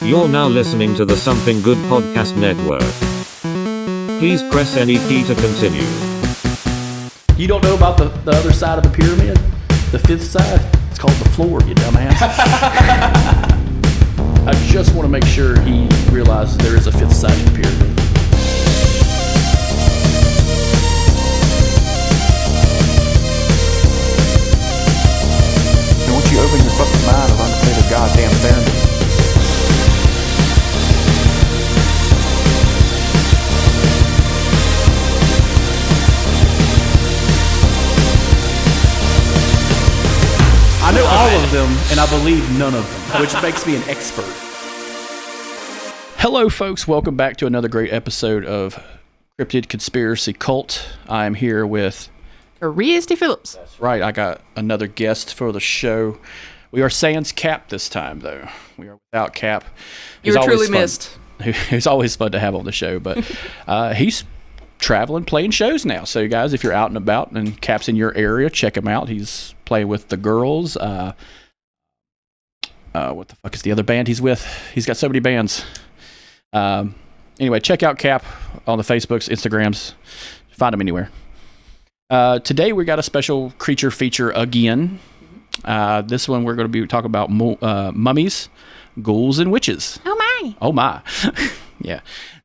You're now listening to the Something Good Podcast Network. Please press any key to continue. You don't know about the other side of the pyramid? The fifth side? It's called the floor, you dumbass. I just want to make sure he realizes there is a fifth side to the pyramid. And once you open your fucking mind of undefeated goddamn fairness. I know all of them, and I believe none of them, which makes me an expert. Hello, folks. Welcome back to another great episode of Cryptid Conspiracy Cult. I'm here with... Cristy Phillips. That's right. I got another guest for the show. We are sans Cap this time, though. We are without Cap. You were truly missed. It's always fun to have on the show, but he's traveling, playing shows now. So, guys, if you're out and about and Cap's in your area, check him out. He's playing with the Ghouls. What the fuck is the other band he's with? He's got so many bands. Anyway, check out Cap on the Facebooks, Instagrams. Find him anywhere. Today we got a special creature feature again. This one we're going to be talking about mummies, ghouls, and witches. Oh my! Oh my! Yeah.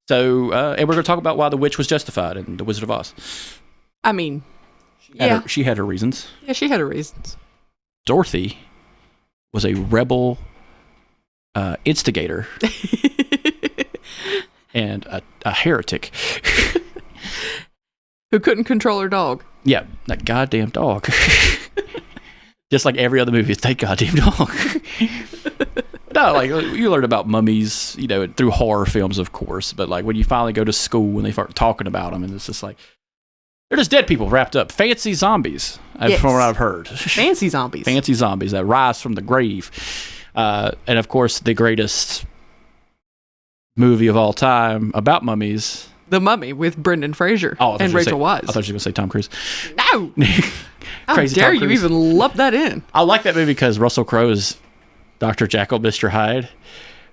So, and we're going to talk about why the witch was justified in The Wizard of Oz. I mean, She had her reasons. Yeah, she had her reasons. Dorothy was a rebel instigator and a heretic. Who couldn't control her dog. Yeah, that goddamn dog. Just like every other movie, it's that goddamn dog. No, like, you learn about mummies, you know, through horror films, of course, but like when you finally go to school and they start talking about them, and it's just like, they're just dead people wrapped up. Fancy zombies, yes. From what I've heard. Fancy zombies. Fancy zombies that rise from the grave. And of course, the greatest movie of all time about mummies. The Mummy with Brendan Fraser and Rachel Weisz. I thought you were going to say Tom Cruise. No! How Crazy dare Tom you Cruise. even lump that in? I like that movie because Russell Crowe is Dr. Jekyll, Mr. Hyde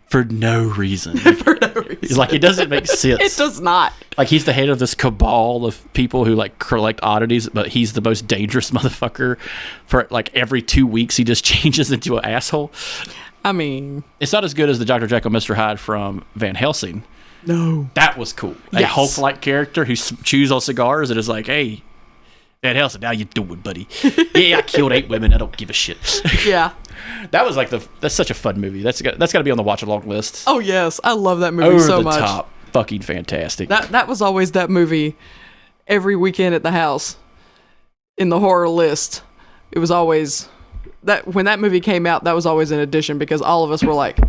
for no reason. For no reason. It's like, it doesn't make sense. It does not. Like, he's the head of this cabal of people who like collect oddities, but he's the most dangerous motherfucker. For like every 2 weeks, he just changes into an asshole. I mean, it's not as good as the Dr. Jekyll, Mr. Hyde from Van Helsing. No. That was cool. Yes. A Hulk-like character who chews on cigars and is like, "Hey, Van Helsing, how you doing, buddy? Yeah, I killed 8 women. I don't give a shit." Yeah. That was like that's such a fun movie. That's got to be on the watch along list. Oh yes, I love that movie Over so the much. top, fucking fantastic. That was always that movie every weekend at the house in the horror list. It was always that when that movie came out, that was always an addition because all of us were like,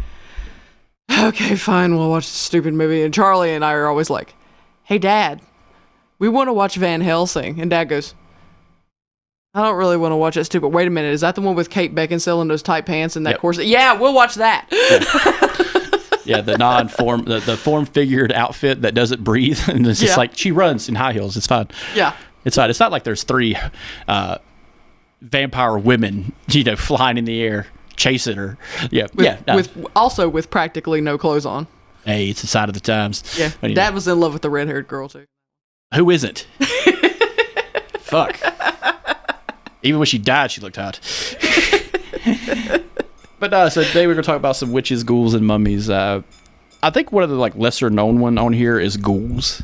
okay, fine, we'll watch the stupid movie. And Charlie and I are always like, hey, Dad, we want to watch Van Helsing. And Dad goes, I don't really want to watch that stupid. Wait a minute, is that the one with Kate Beckinsale in those tight pants and that corset? Yeah, we'll watch that. Yeah, the non-form, the form-figured outfit that doesn't breathe, and it's just like she runs in high heels. It's fine. Yeah, it's fine. It's not like there's 3 vampire women, you know, flying in the air chasing her. Yeah, with practically no clothes on. Hey, it's the sign of the times. Yeah, anyway. Dad was in love with the red-haired girl too. Who isn't? Fuck. Even when she died, she looked hot. But so today we're gonna talk about some witches, ghouls, and mummies. I think one of the like lesser known one on here is ghouls,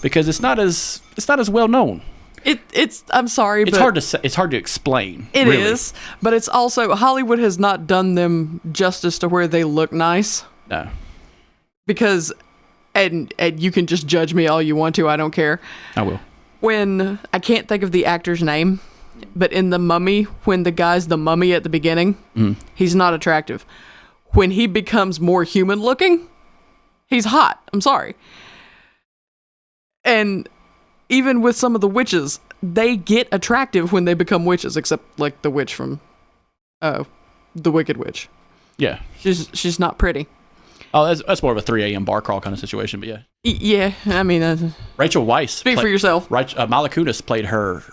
because it's not as well known. It's I'm sorry, it's hard to say, it's hard to explain. It really is, but it's also Hollywood has not done them justice to where they look nice. No, because and you can just judge me all you want to. I don't care. I will. When I can't think of the actor's name. But in The Mummy, when the guy's the mummy at the beginning, he's not attractive. When he becomes more human looking, he's hot. I'm sorry. And even with some of the witches, they get attractive when they become witches, except like the witch from The Wicked Witch. Yeah. She's not pretty. Oh, that's more of a 3 a.m. bar crawl kind of situation, but yeah. Yeah, I mean... Rachel Weisz. Speak for yourself. Mila Kunis played her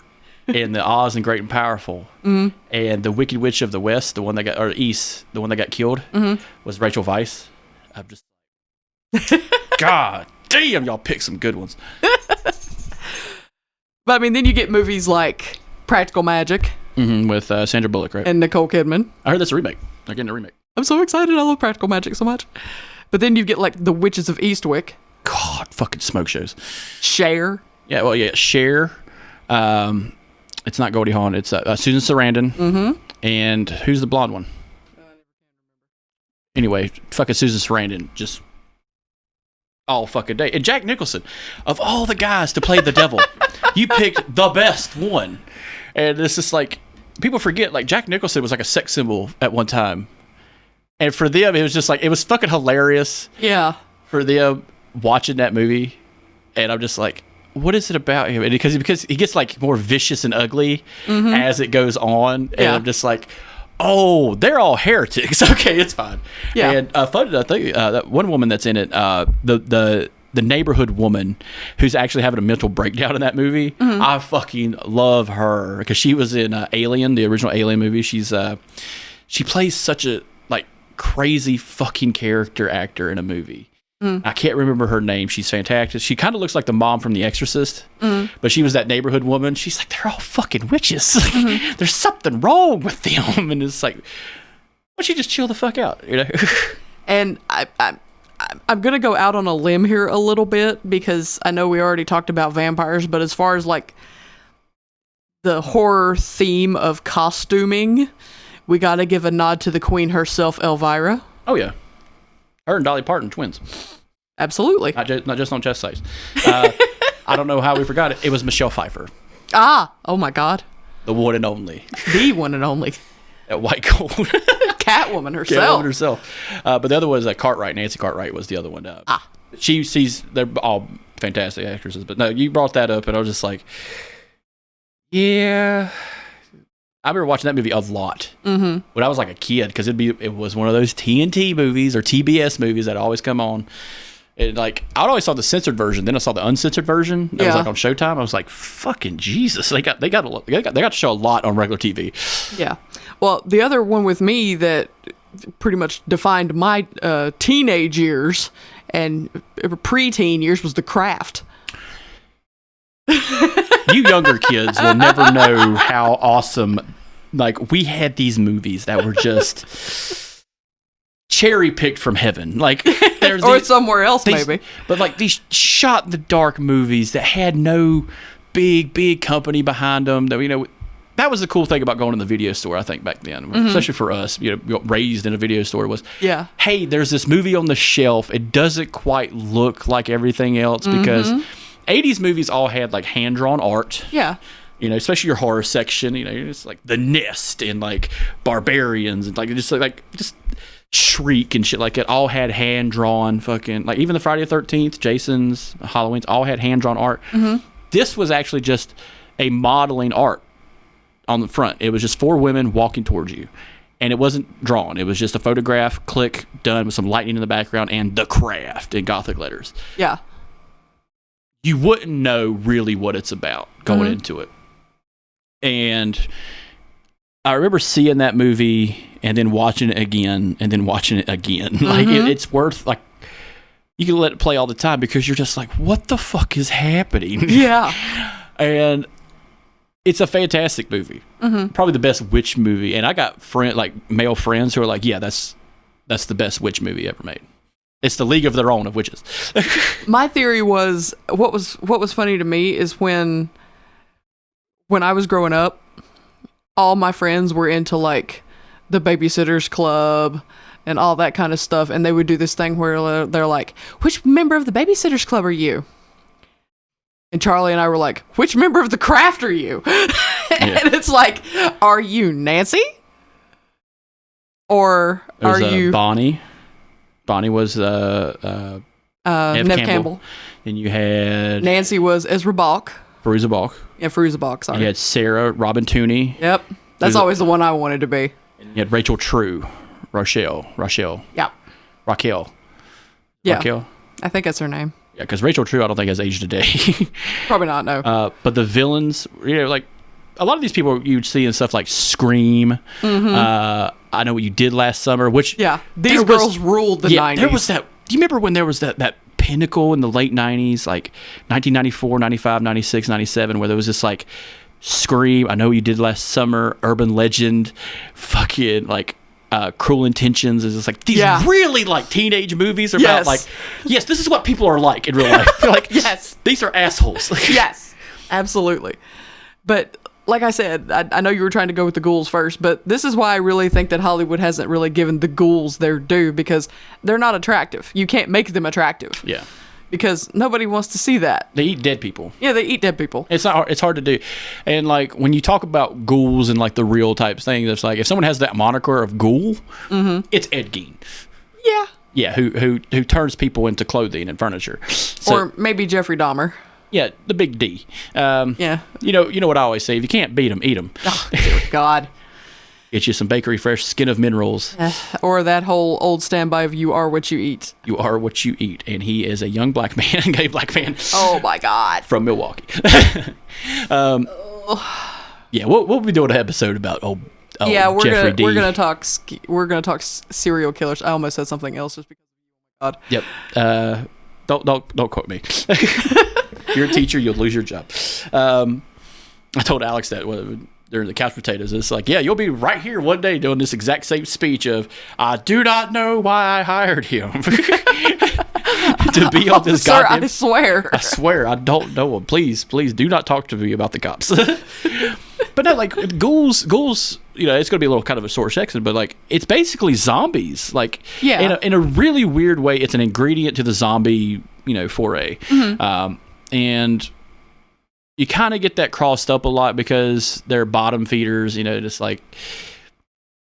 in the Oz and Great and Powerful. Mm-hmm. And the Wicked Witch of the West, the one that got, or East, the one that got killed, was Rachel Weisz. I'm just God damn, y'all picked some good ones. But I mean, then you get movies like Practical Magic With Sandra Bullock, right? and Nicole Kidman. I heard that's a remake. They're getting a remake. I'm so excited. I love Practical Magic so much. But then you get like The Witches of Eastwick, God, fucking smoke shows. Cher. Yeah, well, yeah, Cher. It's not Goldie Hawn. It's Susan Sarandon. And who's the blonde one? Anyway, fucking Susan Sarandon, just all fucking day. And Jack Nicholson, of all the guys to play the devil, you picked the best one. And it's just like, people forget, like, Jack Nicholson was like a sex symbol at one time. And for them, it was just like, it was fucking hilarious Yeah. for them watching that movie. And I'm just like, what is it about him? And because he gets like more vicious and ugly as it goes on. And Yeah. I'm just like, oh, they're all heretics. Okay, it's fine. Yeah. And fun, I think that one woman that's in it, the neighborhood woman who's actually having a mental breakdown in that movie. I fucking love her because she was in Alien, the original Alien movie. She plays such a like crazy fucking character actor in a movie. I can't remember her name. She's fantastic. She kind of looks like the mom from The Exorcist, but she was that neighborhood woman. She's like, they're all fucking witches. Like, there's something wrong with them. And it's like, why don't you just chill the fuck out? You know? And I'm going to go out on a limb here a little bit because I know we already talked about vampires, but as far as like the horror theme of costuming, we got to give a nod to the queen herself, Elvira. Oh, yeah. Her and Dolly Parton, twins. Absolutely. Not just on chest size. I don't know how we forgot it. It was Michelle Pfeiffer, Ah, oh my God. the one and only. The one and only At White Gold. Catwoman herself. herself. But the other was Cartwright. Nancy Cartwright was the other one. They're all fantastic actresses. But no, you brought that up, and I was just like, yeah. I remember watching that movie a lot when I was like a kid because it was one of those TNT movies or TBS movies that always come on. And like I always saw the censored version, then I saw the uncensored version. That was like on Showtime. I was like, fucking Jesus! They got to show a lot on regular TV. Yeah. Well, the other one with me that pretty much defined my teenage years and preteen years was The Craft. You younger kids will never know how awesome. Like we had these movies that were just cherry picked from heaven. Like there's Or somewhere else, maybe. But like these shot in the dark movies that had no big company behind them. That that was the cool thing about going to the video store. I think back then, especially for us, raised in a video store, was hey, there's this movie on the shelf. It doesn't quite look like everything else because 80s movies all had like hand-drawn art. Yeah. Especially your horror section, it's like The Nest and like Barbarians and like just Shriek and shit like that all had hand-drawn fucking, like even the Friday the 13th, Jason's, Halloween's all had hand-drawn art. This was actually just a modeling art on the front. It was just 4 women walking towards you. And it wasn't drawn. It was just a photograph, click, done with some lightning in the background and The Craft in Gothic letters. Yeah. You wouldn't know really what it's about going into it. And I remember seeing that movie and then watching it again and then watching it again. Like it's worth, like, you can let it play all the time because you're just like, what the fuck is happening? Yeah. And it's a fantastic movie. Probably the best witch movie. And I got male friends who are like, yeah, that's the best witch movie ever made. It's the League of Their Own of witches. My theory was what was funny to me is when I was growing up, all my friends were into like the Babysitters Club and all that kind of stuff, and they would do this thing where they're like, "Which member of the Babysitters Club are you?" And Charlie and I were like, "Which member of the Craft are you?" And it's like, "Are you Nancy? Or are you Bonnie?" Bonnie was Neve Campbell. And you had Nancy was Ezra Balk. Veruza Balk. Yeah, Veruza Balk, sorry. You had Sarah Robin Tooney. Yep. That's always the one I wanted to be. And you had Rachel True. Rochelle. Yeah. Raquel. Yeah. Raquel. I think that's her name. Yeah, because Rachel True I don't think has aged a day. Probably not, no. But the villains, like a lot of these people you'd see in stuff like Scream, I Know What You Did Last Summer, which Yeah, these girls ruled the 90s. There was that. Do you remember when there was that pinnacle in the late 90s, like 1994, 95, 96, 97, where there was this like Scream, I Know What You Did Last Summer, Urban Legend, fucking like Cruel Intentions. Is just like these really like teenage movies about like, yes, this is what people are like in real life. Like, yes, these are assholes. Yes, absolutely. But like I said, I know you were trying to go with the Ghouls first, but this is why I really think that Hollywood hasn't really given the Ghouls their due, because they're not attractive. You can't make them attractive. Yeah. Because nobody wants to see that. They eat dead people. Yeah, they eat dead people. It's not. It's hard to do. And like when you talk about ghouls and like the real types things, it's like if someone has that moniker of ghoul, it's Ed Gein. Yeah. Yeah, who turns people into clothing and furniture. So, or maybe Jeffrey Dahmer. Yeah, the big D. Yeah. You know what I always say: if you can't beat them, eat them. Oh, dear God. Get you some Bakery Fresh Skin of Minerals. Or that whole old standby of "You are what you eat." You are what you eat, and he is a young black man, gay black man. Oh my God. From Milwaukee. Yeah, we'll be doing an episode about yeah, Jeffrey D. we're gonna talk serial killers. I almost said something else just because. God. Yep. Don't quote me. You're a teacher, you'll lose your job. I told Alex that during the couch potatoes. It's like, yeah, you'll be right here one day doing this exact same speech of, I do not know why I hired him to be on this Sir, goddamn. I swear, I don't know him. Please do not talk to me about the cops. But no, like ghouls, you know, it's going to be a little kind of a short section, but like it's basically zombies. Like, yeah, in a really weird way, it's an ingredient to the zombie, you know, foray. Mm-hmm. And you kind of get that crossed up a lot because they're bottom feeders, you know, just like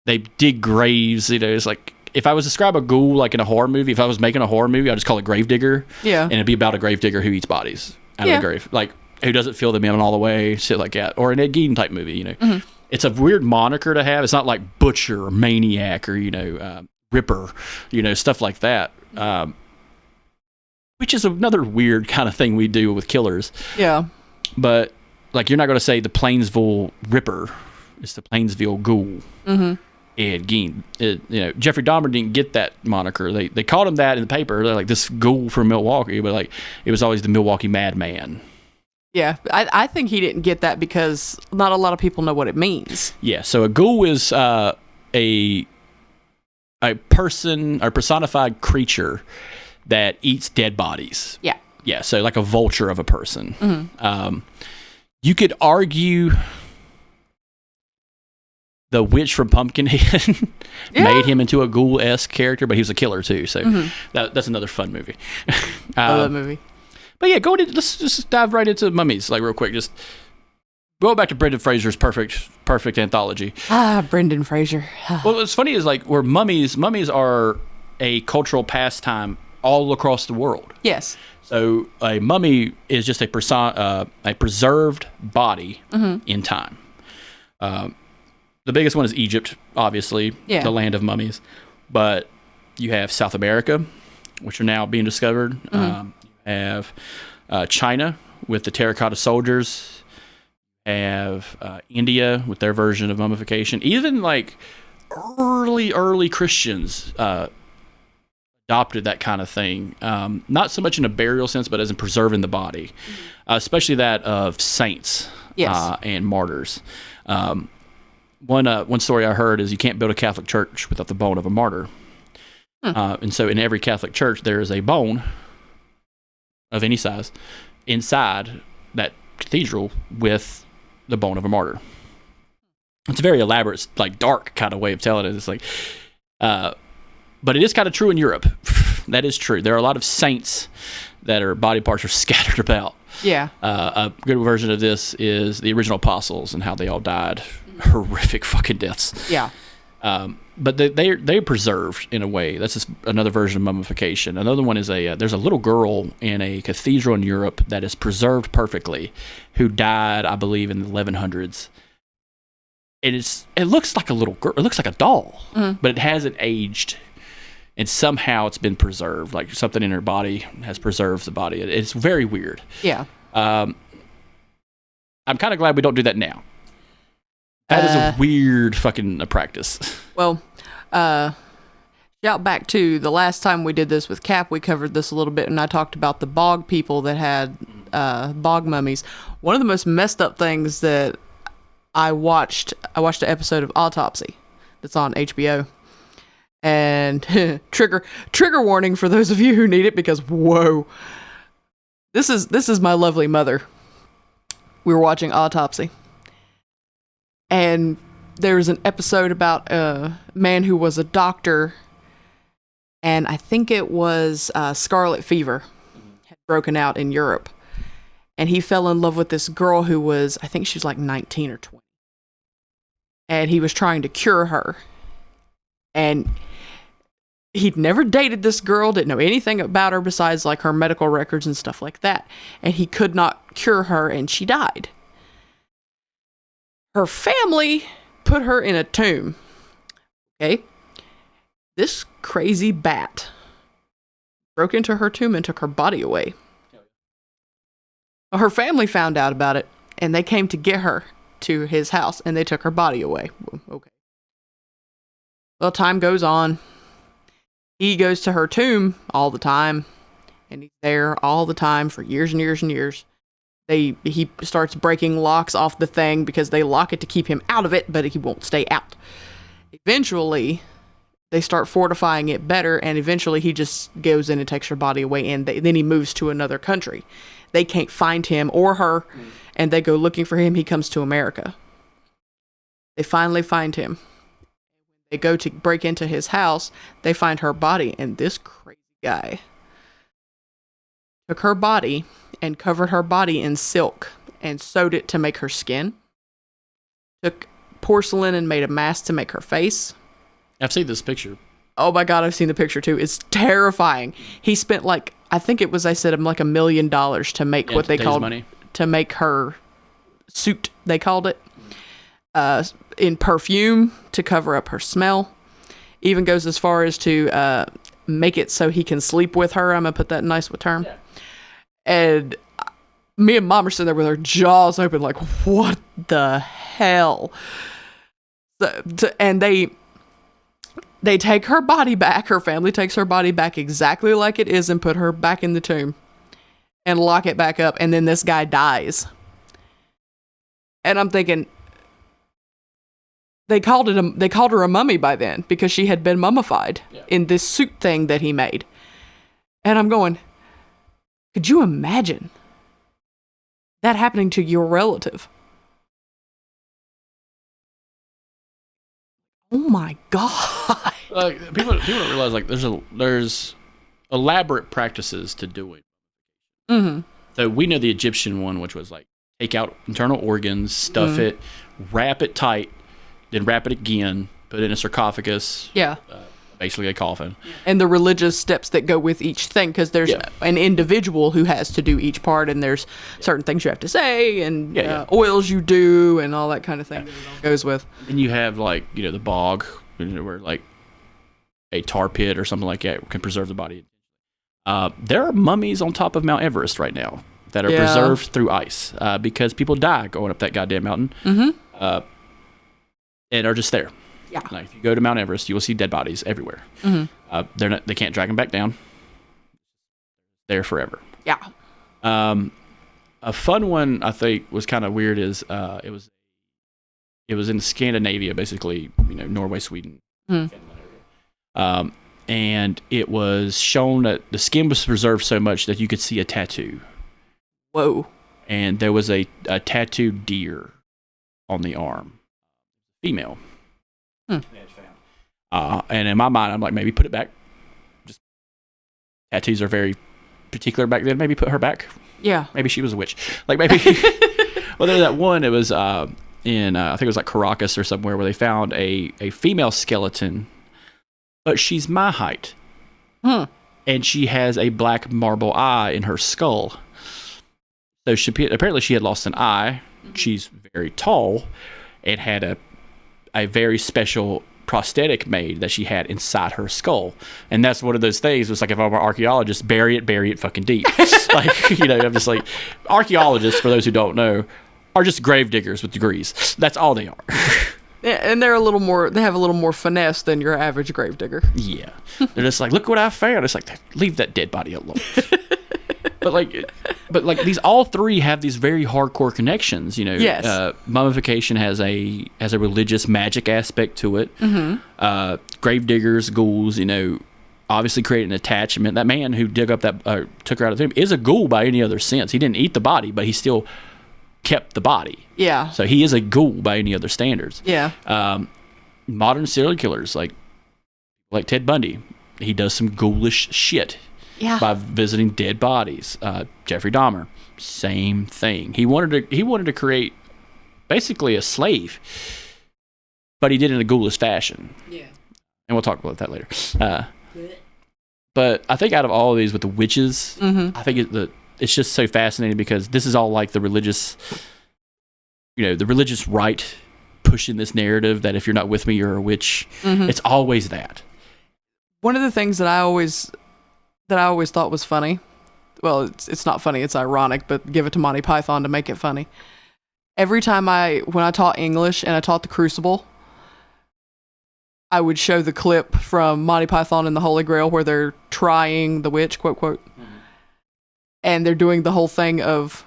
they dig graves, you know. It's like if I was to describe a ghoul like in a horror movie, if I was making a horror movie, I'd just call it Gravedigger. Yeah. And it'd be about a gravedigger who eats bodies out of the grave. Like, who doesn't feel them in all the way, shit like that. Or an Ed Gein type movie, you know. Mm-hmm. It's a weird moniker to have. It's not like Butcher or Maniac or, you know, Ripper, you know, stuff like that. Which is another weird kind of thing we do with killers. Yeah. But, like, you're not going to say the Plainsville Ripper. It's the Plainsville Ghoul. Mm-hmm. Ed Gein. You know, Jeffrey Dahmer didn't get that moniker. They called him that in the paper. They're like, this ghoul from Milwaukee. But, like, it was always the Milwaukee Madman. Yeah, I think he didn't get that because not a lot of people know what it means. Yeah, so a ghoul is a person or personified creature that eats dead bodies. Yeah. Yeah, so like a vulture of a person. Mm-hmm. You could argue the witch from Pumpkinhead made him into a ghoul-esque character, but he was a killer too, so that's another fun movie. I love that movie. But yeah, let's just dive right into Mummies, like real quick. Just go back to Brendan Fraser's perfect anthology. Brendan Fraser. Well, what's funny is like where mummies are a cultural pastime all across the world. Yes. So a mummy is just a preserved body in time. The biggest one is Egypt, obviously, the land of mummies. But you have South America, which are now being discovered. Have China with the terracotta soldiers, have India with their version of mummification. Even like early Christians adopted that kind of thing. Not so much in a burial sense, but as in preserving the body, especially that of saints and martyrs. One story I heard is you can't build a Catholic church without the bone of a martyr. And so in every Catholic church, there is a bone of any size inside that cathedral with the bone of a martyr. It's a very elaborate, like dark kind of way of telling it. It's like, but it is kind of true in Europe. That is true. There are a lot of saints that are body parts are scattered about. Yeah. A good version of this is the original apostles and how they all died horrific fucking deaths. Yeah. But they're preserved in a way. That's just another version of mummification. Another one is there's a little girl in a cathedral in Europe that is preserved perfectly, who died, I believe, in the 1100s. It looks like a little girl. It looks like a doll, but it hasn't aged, and somehow it's been preserved. Like something in her body has preserved the body. It's very weird. Yeah. I'm kind of glad we don't do that now. That is a weird fucking practice. Well, shout back to the last time we did this with Cap, we covered this a little bit, and I talked about the bog people that had bog mummies. One of the most messed up things that I watched an episode of Autopsy that's on HBO. And trigger warning for those of you who need it, because whoa. This is my lovely mother. We were watching Autopsy. And there was an episode about a man who was a doctor, and I think it was scarlet fever had broken out in Europe. And he fell in love with this girl who was, I think she was like 19 or 20. And he was trying to cure her. And he'd never dated this girl, didn't know anything about her besides like her medical records and stuff like that. And he could not cure her, and she died. Her family put her in a tomb. Okay? This crazy bat broke into her tomb and took her body away. Her family found out about it, and they came to get her to his house, and they took her body away. Okay. Well, time goes on. He goes to her tomb all the time, and he's there all the time for years and years and years. He starts breaking locks off the thing because they lock it to keep him out of it, but he won't stay out. Eventually, they start fortifying it better, and eventually he just goes in and takes her body away, and then he moves to another country. They can't find him or her, and they go looking for him. He comes to America. They finally find him. They go to break into his house. They find her body, and this crazy guy took her body and covered her body in silk and sewed it to make her skin. Took porcelain and made a mask to make her face. I've seen this picture. Oh my God, I've seen the picture too. It's terrifying. He spent like, I think it was, I said, like $1 million to make what they called, money. To make her suit, they called it, in perfume to cover up her smell. Even goes as far as to make it so he can sleep with her. I'm going to put that in nice term. Yeah. And me and Mom are sitting there with our jaws open like, what the hell? And they take her body back. Her family takes her body back exactly like it is and put her back in the tomb and lock it back up. And then this guy dies. And I'm thinking, they called her a mummy by then because she had been mummified in this suit thing that he made. And I'm going, could you imagine that happening to your relative? Oh my God. Like, people don't realize, like, there's elaborate practices to do it. Mm-hmm. So we know the Egyptian one, which was like take out internal organs, stuff it, wrap it tight, then wrap it again, put it in a sarcophagus. Yeah. Basically a coffin. And the religious steps that go with each thing, because there's an individual who has to do each part, and there's certain things you have to say, and oils you do, and all that kind of thing that it all goes with. And you have, like, you know, the bog, where, like, a tar pit or something like that can preserve the body. There are mummies on top of Mount Everest right now that are preserved through ice because people die going up that goddamn mountain and are just there. Yeah. Like, if you go to Mount Everest, you will see dead bodies everywhere. Mm-hmm. They can't drag them back down. There forever. Yeah. A fun one I think was kind of weird is it was in Scandinavia, basically, you know, Norway, Sweden. And it was shown that the skin was preserved so much that you could see a tattoo. Whoa. And there was a tattooed deer on the arm. Female. And in my mind, I'm like, maybe put it back. Just tattoos are very particular back then. Maybe put her back. Yeah. Maybe she was a witch. Like, maybe. Well, there was that one. It was in I think it was like Caracas or somewhere, where they found a female skeleton, but she's my height, and she has a black marble eye in her skull. So apparently she had lost an eye. She's very tall and had a very special prosthetic made that she had inside her skull. And that's one of those things. It's like, if I'm an archaeologist, bury it fucking deep. Like, you know, I'm just like, archaeologists, for those who don't know, are just grave diggers with degrees. That's all they are. Yeah, and they're a little more. They have a little more finesse than your average gravedigger. Yeah, they're just like, look what I found. It's like, leave that dead body alone. but like these all three have these very hardcore connections. You know, Yes. Mummification has a religious magic aspect to it. Mm-hmm. Gravediggers, ghouls, you know, obviously create an attachment. That man who took her out of the tomb is a ghoul by any other sense. He didn't eat the body, but he still kept the body. Yeah. So he is a ghoul by any other standards. Yeah. Modern serial killers like Ted Bundy, he does some ghoulish shit. Yeah. By visiting dead bodies. Jeffrey Dahmer, same thing. He wanted to create basically a slave, but he did it in a ghoulish fashion. Yeah. And we'll talk about that later. But I think out of all of these with the witches, I think it's just so fascinating because this is all like the religious, you know, the religious right pushing this narrative that if you're not with me, you're a witch. It's always that. One of the things that I always thought was funny, well, it's not funny, it's ironic, but give it to Monty Python to make it funny. Every time when I taught English and I taught the Crucible, I would show the clip from Monty Python and the Holy Grail where they're trying the witch, quote, quote. And they're doing the whole thing of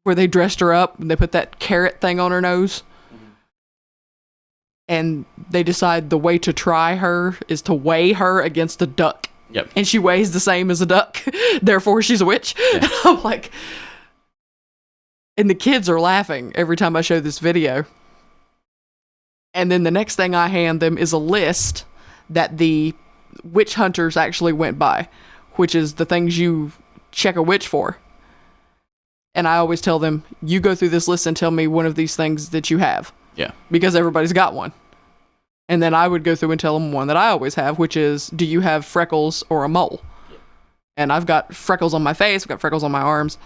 where they dressed her up and they put that carrot thing on her nose. And they decide the way to try her is to weigh her against a duck. Yep. And she weighs the same as a duck. Therefore, she's a witch. Yeah. And I'm like... And the kids are laughing every time I show this video. And then the next thing I hand them is a list that the witch hunters actually went by, which is the things you check a witch for. And I always tell them, you go through this list and tell me one of these things that you have. Yeah. Because everybody's got one. And then I would go through and tell them one that I always have, which is, do you have freckles or a mole? Yeah. And I've got freckles on my face, I've got freckles on my arms.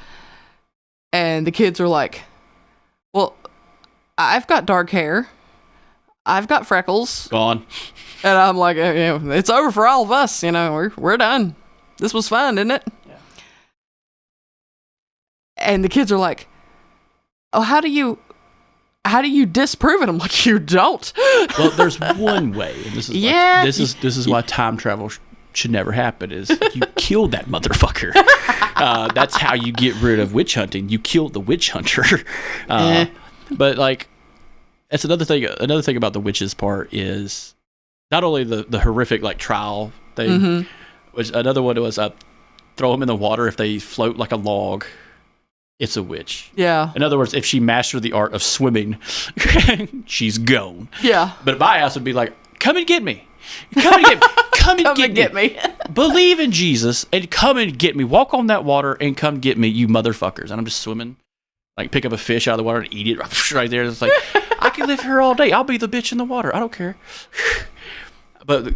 And the kids are like, well, I've got dark hair. I've got freckles. Gone. And I'm like, it's over for all of us. You know, we're done. This was fun, isn't it? Yeah. And the kids are like, oh, how do you disprove it? I'm like, you don't. Well, there's one way, and this is this is why time travel should never happen. Is you kill that motherfucker. That's how you get rid of witch hunting. You kill the witch hunter. But like. That's another thing. Another thing about the witches part is not only the horrific like trial thing, which another one was throw them in the water if they float like a log. It's a witch. Yeah. In other words, if she mastered the art of swimming, she's gone. Yeah. But my ass would be like, come and get me. Come and get me. Come and get me. Believe in Jesus and come and get me. Walk on that water and come get me, you motherfuckers. And I'm just swimming. Like, pick up a fish out of the water and eat it right there. It's like, I can live here all day. I'll be the bitch in the water. I don't care. But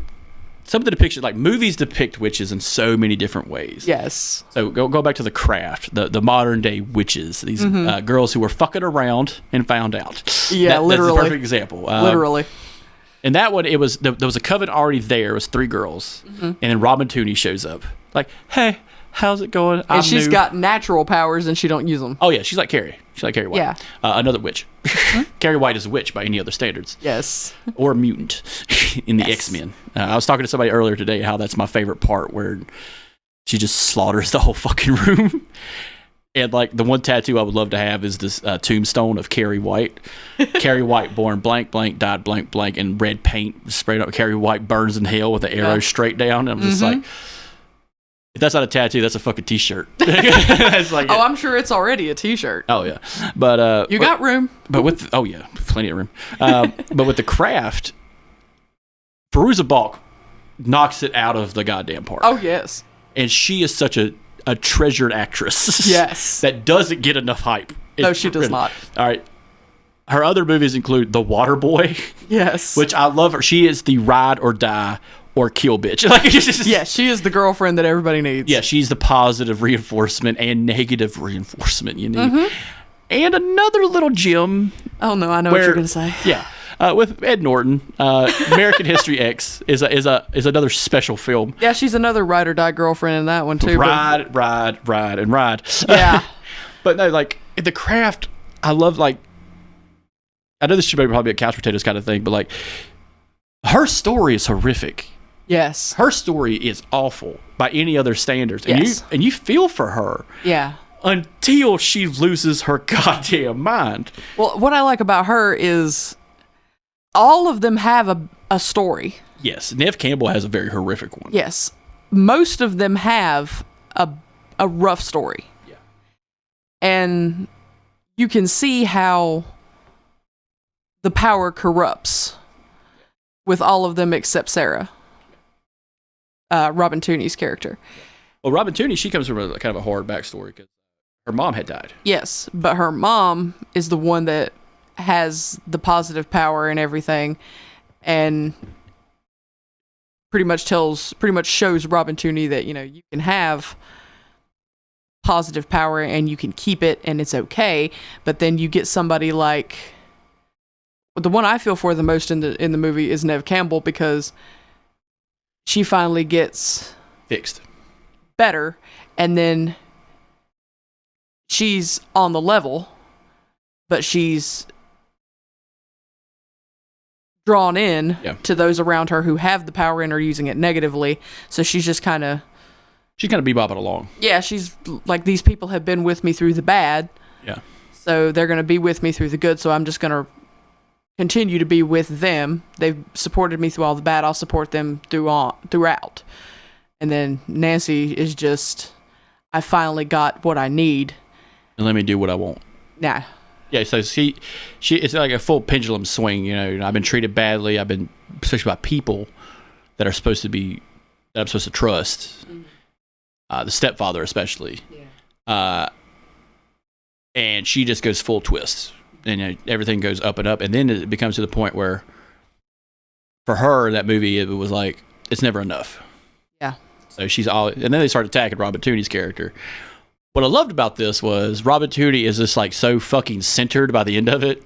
some of the depictions, like, movies depict witches in so many different ways. Yes. So go back to The Craft, the modern-day witches. These girls who were fucking around and found out. Yeah, literally. That's a perfect example. Literally. And that one, there was a coven already there. It was 3 girls. And then Robin Tooney shows up. Like, hey, how's it going? And she's got natural powers and she don't use them. Oh, yeah. She's like Carrie. She's like Carrie White. Yeah. Another witch. Carrie White is a witch by any other standards. Yes. Or a mutant in the X-Men. I was talking to somebody earlier today how that's my favorite part where she just slaughters the whole fucking room. And like the one tattoo I would love to have is this tombstone of Carrie White. Carrie White, born blank, blank, died blank, blank, and red paint sprayed up. Carrie White burns in hell with the arrow straight down. And I'm just like, if that's not a tattoo, that's a fucking t-shirt. That's like I'm sure it's already a t-shirt. Oh yeah, but you got room. But with plenty of room. But with The Craft, Veruza Balk knocks it out of the goddamn park. Oh yes, and she is such a treasured actress. Yes, that doesn't get enough hype. No, she does not. All right. Her other movies include The Water Boy. Yes, which I love her. She is the ride or die or kill bitch. Yeah, she is the girlfriend that everybody needs. Yeah, she's the positive reinforcement and negative reinforcement you need. And another little gem. Oh no, I know what you're gonna say. Yeah, with Ed Norton, American History X is another special film. Yeah, she's another ride or die girlfriend in that one too. Ride. Yeah. But no, like The Craft, I love, like, I know this should probably be a couch potatoes kind of thing, but like, her story is horrific. Yes. Her story is awful by any other standards. Yes. And you feel for her. Yeah. Until she loses her goddamn mind. Well, what I like about her is all of them have a story. Yes. Neve Campbell has a very horrific one. Yes. Most of them have a rough story. Yeah. And you can see how the power corrupts with all of them except Sarah. Robin Tooney's character. Well, Robin Tooney, she comes from a kind of a hard backstory because her mom had died. Yes, but her mom is the one that has the positive power and everything, and pretty much shows Robin Tooney that, you know, you can have positive power and you can keep it and it's okay. But then you get somebody like the one I feel for the most in the movie is Neve Campbell, because she finally gets fixed better, and then she's on the level, but she's drawn in to those around her who have the power and are using it negatively. So she's just kind of bebopping along. Yeah, she's like, these people have been with me through the bad. Yeah. So they're going to be with me through the good. So I'm just going to continue to be with them. They've supported me through all the bad. I'll support them throughout. And then Nancy is just, I finally got what I need. And let me do what I want. Nah. Yeah, so she it's like a full pendulum swing, you know. I've been treated badly. I've been, especially by people that I'm supposed to trust. The stepfather especially. Yeah. And she just goes full twist. And, you know, everything goes up and up, and then it becomes to the point where, for her, that movie, it was like, it's never enough. Yeah. So and then they start attacking Robin Tooney's character. What I loved about this was Robin Tooney is just like so fucking centered by the end of it.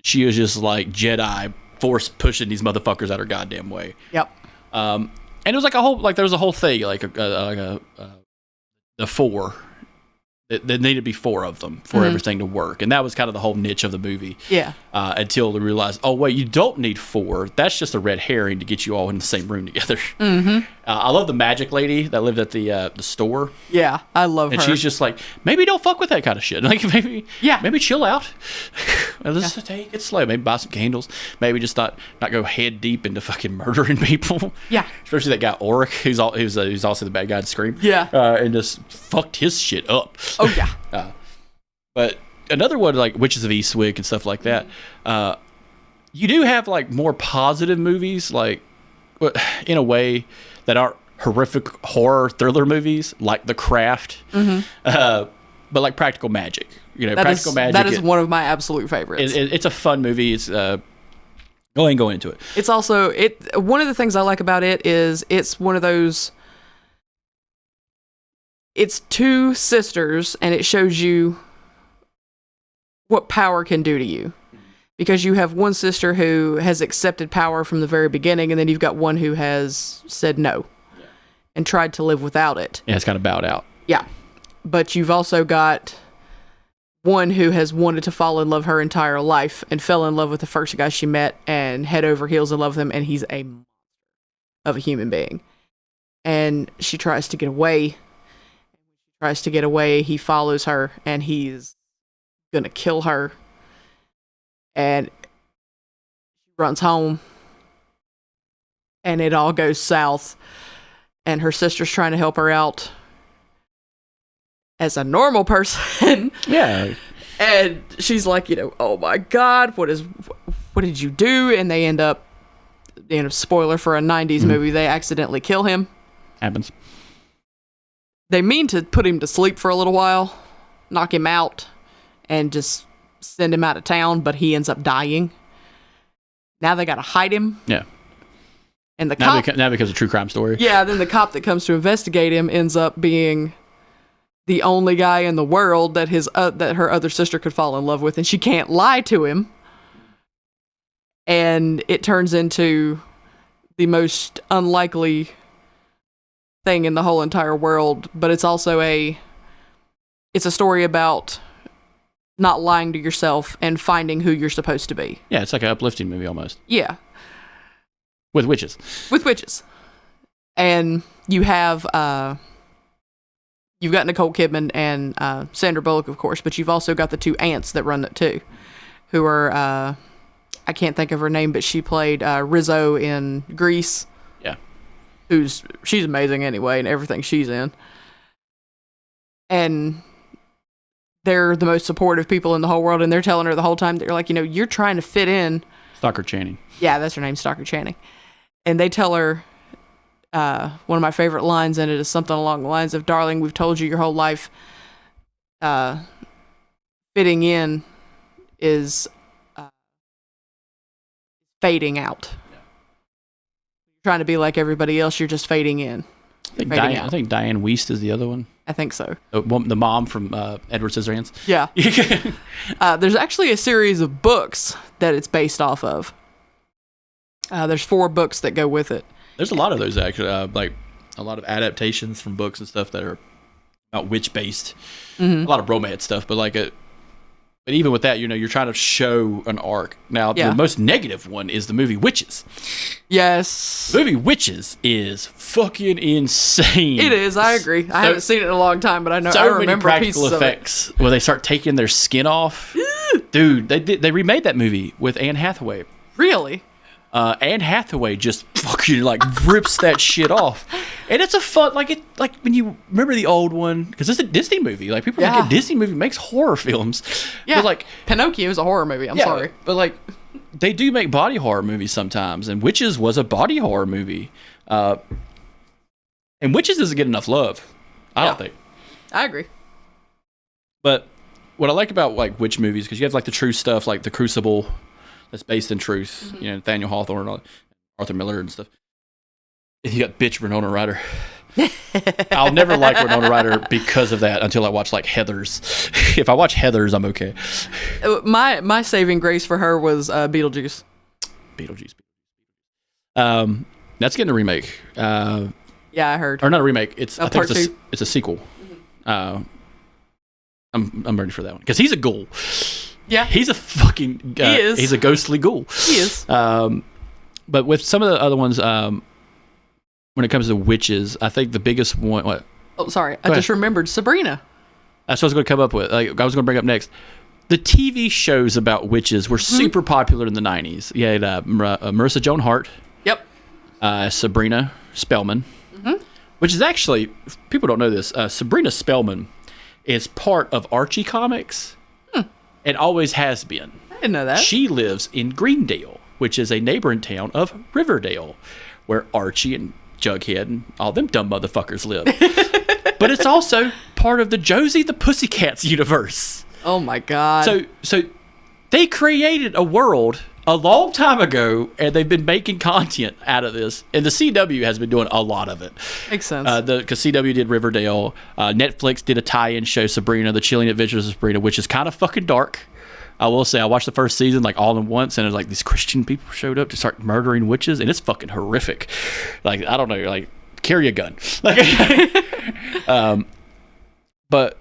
She was just like Jedi force pushing these motherfuckers out her goddamn way. Yep. And it was like there was a whole thing, like the four. There needed to be four of them for everything to work. And that was kind of the whole niche of the movie. Yeah. Until they realized, oh, wait, you don't need four. That's just a red herring to get you all in the same room together. Mm-hmm. I love the magic lady that lived at the store. Yeah, I love her. And she's just like, maybe don't fuck with that kind of shit. Like, maybe chill out. Let's take it slow. Maybe buy some candles. Maybe just not go head deep into fucking murdering people. Yeah. Especially that guy Ulrich, who's also the bad guy in Scream. Yeah. And just fucked his shit up. Oh, yeah. But another one, like Witches of Eastwick and stuff like that, you do have like more positive movies, like in a way that aren't horrific horror thriller movies, like The Craft, but like Practical Magic. You know, Practical Magic. That is one of my absolute favorites. It's a fun movie. It's go into it. It's also one of the things I like about it is it's one of those. It's two sisters, and it shows you what power can do to you. Because you have one sister who has accepted power from the very beginning, and then you've got one who has said no and tried to live without it. Yeah, it's kind of bowed out. Yeah. But you've also got one who has wanted to fall in love her entire life and fell in love with the first guy she met and head over heels in love with him, and he's a monster of a human being. And she tries to get away. He follows her, and he's gonna kill her. And she runs home, and it all goes south. And her sister's trying to help her out as a normal person. Yeah. And she's like, oh my God, what did you do? And they end up, spoiler for a 90s movie, they accidentally kill him. Happens. They mean to put him to sleep for a little while, knock him out, and just send him out of town, but he ends up dying. Now they gotta hide him. Yeah. And the cop... Now becomes a true crime story. Yeah, then the cop that comes to investigate him ends up being the only guy in the world that that her other sister could fall in love with, and she can't lie to him. And it turns into the most unlikely thing in the whole entire world, but it's also it's a story about not lying to yourself and finding who you're supposed to be. Yeah, it's like an uplifting movie almost. Yeah. With witches. With witches. And you have, you've got Nicole Kidman and Sandra Bullock, of course, but you've also got the two aunts that run it too, who are, I can't think of her name, but she played Rizzo in Grease. Yeah. She's amazing anyway, and everything she's in. And they're the most supportive people in the whole world, and they're telling her the whole time, they're like, you're trying to fit in. Stockard Channing. Yeah, that's her name, Stockard Channing. And they tell her, one of my favorite lines in it is something along the lines of, "Darling, we've told you your whole life, fitting in is fading out. Yeah. You're trying to be like everybody else, you're just fading in." I think Diane Wiest is the other one. I think so. The mom from Edward Scissorhands. Yeah. There's actually a series of books that it's based off of. There's 4 books that go with it. There's a lot of those, actually. Like, a lot of adaptations from books and stuff that are not witch-based. Mm-hmm. A lot of romance stuff, but but even with that, you're trying to show an arc. Now, the most negative one is the movie Witches. Yes. The movie Witches is fucking insane. It is, I agree. I haven't seen it in a long time, but I remember many practical pieces effects where they start taking their skin off. Dude, they remade that movie with Anne Hathaway. Really? Anne Hathaway just fucking rips that shit off, and it's a fun like when you remember the old one, because it's a Disney movie. Like, people think a Disney movie makes horror films. Yeah, but Pinocchio is a horror movie. I'm sorry, but they do make body horror movies sometimes, and Witches was a body horror movie. And Witches doesn't get enough love, I don't think. I agree. But what I like about witch movies, because you have the true stuff, like The Crucible, that's based in truth. Mm-hmm. Nathaniel Hawthorne and Arthur Miller and stuff. And you got bitch Winona Ryder. I'll never like Winona Ryder because of that until I watch Heathers. If I watch Heathers, I'm okay. My saving grace for her was Beetlejuice. Beetlejuice. That's getting a remake. Yeah, I heard. Or not a remake. I think part 2. It's a sequel. Mm-hmm. I'm ready for that one because he's a ghoul. Yeah, he's a fucking. He is. He's a ghostly ghoul. He is. But with some of the other ones, when it comes to witches, I think the biggest one. What? Oh, sorry, I just remembered Sabrina. That's what I was going to come up with. I was going to bring up next. The TV shows about witches were super popular in the 90s. You had Marissa Joan Hart. Yep. Sabrina Spellman. Mm-hmm. Which is actually, people don't know this. Sabrina Spellman is part of Archie Comics. And always has been. I didn't know that. She lives in Greendale, which is a neighboring town of Riverdale, where Archie and Jughead and all them dumb motherfuckers live. But it's also part of the Josie the Pussycats universe. Oh my God. So they created a world a long time ago, and they've been making content out of this. And the CW has been doing a lot of it. Makes sense. Because CW did Riverdale. Netflix did a tie-in show, Sabrina, The Chilling Adventures of Sabrina, which is kind of fucking dark. I will say, I watched the first season all at once, and it was these Christian people showed up to start murdering witches, and it's fucking horrific. I don't know, carry a gun. But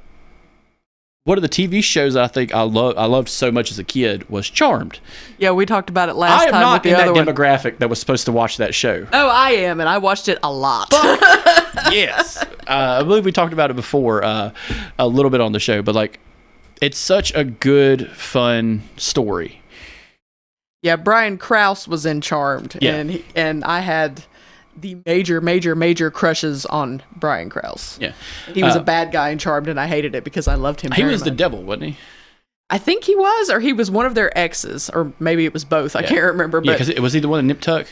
one of the TV shows I think I loved so much as a kid was Charmed. Yeah, we talked about it last time. I am not with the in that other one. Demographic that was supposed to watch that show. Oh, I am, and I watched it a lot. Yes. I believe we talked about it before a little bit on the show, but it's such a good, fun story. Yeah, Brian Krause was in Charmed, and I had the major crushes on Brian Krause. Yeah. He was a bad guy in Charmed, and I hated it because I loved him. He was the devil, wasn't he? I think he was, or he was one of their exes, or maybe it was both. I can't remember. Yeah, because was he the one in Nip Tuck?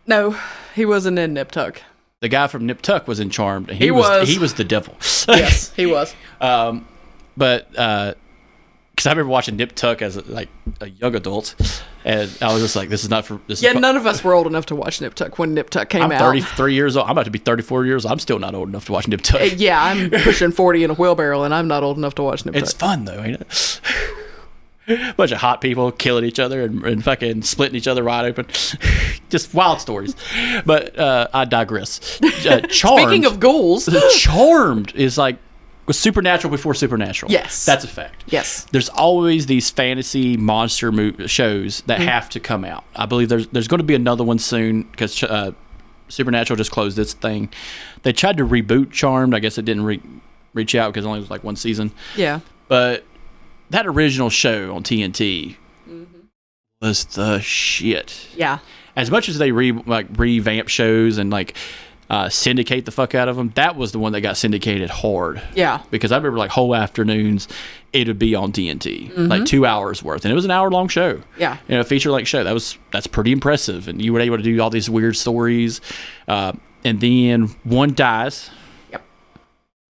No, he wasn't in Nip Tuck. The guy from Nip Tuck was in Charmed. And he was the devil. Yes, he was. But because I remember watching Nip Tuck as a young adult, and I was just this is not for this. Yeah, none of us were old enough to watch Nip Tuck when Nip Tuck came out. I'm 33 years old. I'm about to be 34 years old. I'm still not old enough to watch Nip Tuck. Yeah, I'm pushing 40 in a wheelbarrow, and I'm not old enough to watch Nip Tuck. It's fun though, ain't it? Bunch of hot people killing each other and fucking splitting each other wide open. Just wild stories. But I digress. Charmed, Speaking of ghouls, Charmed is was Supernatural before Supernatural. Yes. That's a fact. Yes. There's always these fantasy monster shows that have to come out. I believe there's going to be another one soon because Supernatural just closed its thing. They tried to reboot Charmed. I guess it didn't reach out because it only was like one season. Yeah. But that original show on TNT was the shit. Yeah. As much as they revamp shows and like syndicate the fuck out of them, that was the one that got syndicated hard. Yeah. Because I remember like whole afternoons it would be on TNT, like 2 hours worth, and it was an hour-long show. Yeah. You know, a feature-length show. That's pretty impressive, and you were able to do all these weird stories, and then one dies. Yep.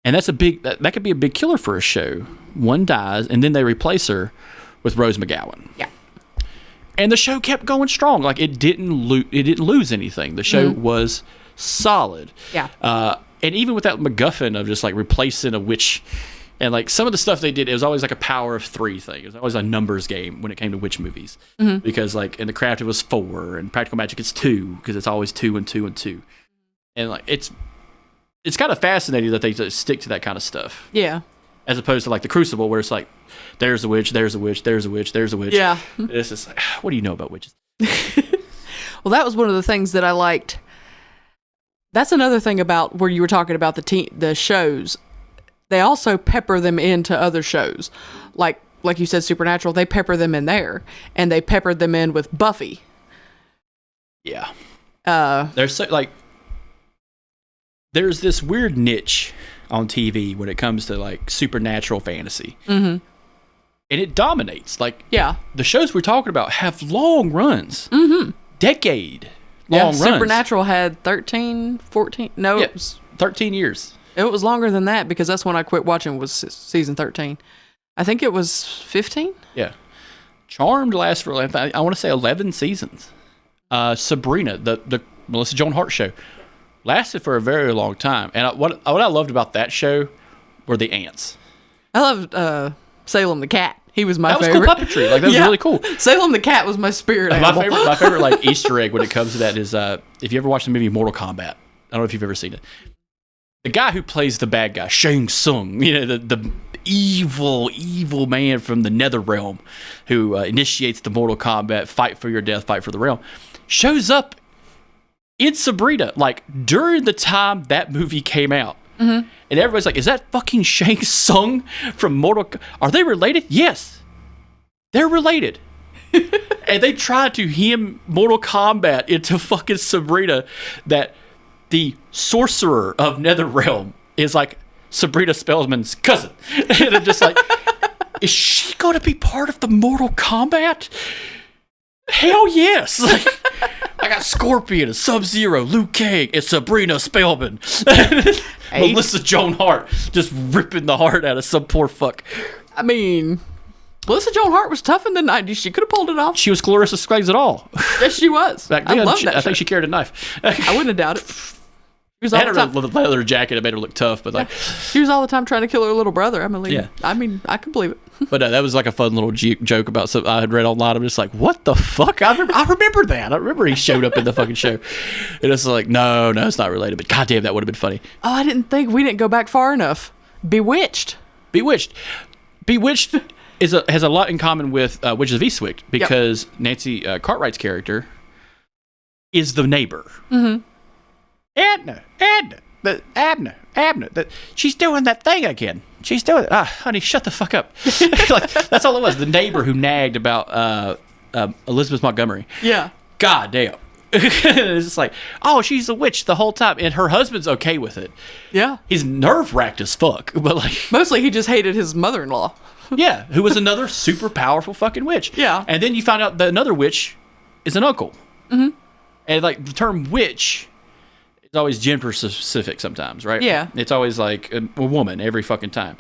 And that's that could be a big killer for a show. One dies, and then they replace her with Rose McGowan. Yeah. And the show kept going strong. Like it didn't lose anything. The show was solid. Yeah. And even with that MacGuffin of just like replacing a witch, and like some of the stuff they did, it was always like a power of 3 thing. It was always a numbers game when it came to witch movies, because like in The Craft it was 4, and Practical Magic it's 2 because it's always 2 and 2 and 2, and like it's kind of fascinating that they just stick to that kind of stuff. Yeah. As opposed to like The Crucible where it's like there's a witch, there's a witch, there's a witch, there's a witch. Yeah. It's just like, what do you know about witches? Well, that was one of the things that I liked. That's another thing about where you were talking about the shows. They also pepper them into other shows. Like you said, Supernatural, they pepper them in there. And they peppered them in with Buffy. Yeah. There's there's this weird niche on TV when it comes to like supernatural fantasy. Mm-hmm. And it dominates. Like, yeah, the shows we're talking about have long runs. Mm-hmm. Decade long runs. Supernatural had 13, 14. No, yeah, it was 13 years. It was longer than that because that's when I quit watching was season 13. I think it was 15. Yeah. Charmed lasts for, I want to say 11 seasons. Sabrina, the Melissa Joan Hart show, lasted for a very long time. And what I loved about that show were the ants. I loved Salem the cat. He was my favorite. That was cool puppetry. Like, that was really cool. Salem the cat was my spirit animal. My favorite like Easter egg when it comes to that is if you ever watched the movie Mortal Kombat. I don't know if you've ever seen it. The guy who plays the bad guy, Shang Tsung, you know, the evil man from the Nether Realm who initiates the Mortal Kombat, fight for your death, fight for the realm, shows up in Sabrina, like, during the time that movie came out. Mm-hmm. And everybody's like, is that fucking Shang Tsung from Mortal Kombat? Are they related? Yes. They're related. And they tried to hem Mortal Kombat into fucking Sabrina, that the sorcerer of Netherrealm is like Sabrina Spellman's cousin. And they're just like, is she going to be part of the Mortal Kombat? Hell yes. Like, I got Scorpion, Sub-Zero, Liu Kang, and Sabrina Spellman. Melissa Joan Hart just ripping the heart out of some poor fuck. I mean, Melissa Joan Hart was tough in the 90s. She could have pulled it off. She was Clarissa Scruggs at all. Yes, she was. Back then, I love that. I think she carried a knife. I wouldn't have doubted it. She was all the time. Had her leather jacket. It made her look tough, but like she was all the time trying to kill her little brother. I mean, I can believe it. But that was like a fun little joke about something I had read online. I'm just like, what the fuck? I remember that. I remember he showed up in the fucking show, and it's like, no, it's not related. But goddamn, that would have been funny. Oh, I didn't think we didn't go back far enough. Bewitched has a lot in common with Witches of Eastwick because Nancy Cartwright's character is the neighbor. Mm-hmm. Abner. She's doing that thing again. She's doing it. Honey, shut the fuck up. Like, that's all it was. The neighbor who nagged about Elizabeth Montgomery. Yeah. God damn. It's just like, oh, she's a witch the whole time, and her husband's okay with it. Yeah. He's nerve-wracked as fuck, but like, mostly he just hated his mother-in-law. Yeah, who was another super powerful fucking witch. Yeah. And then you find out that another witch is an uncle. Mm-hmm. And like the term witch, it's always gender specific sometimes, right? Yeah. It's always like a woman every fucking time.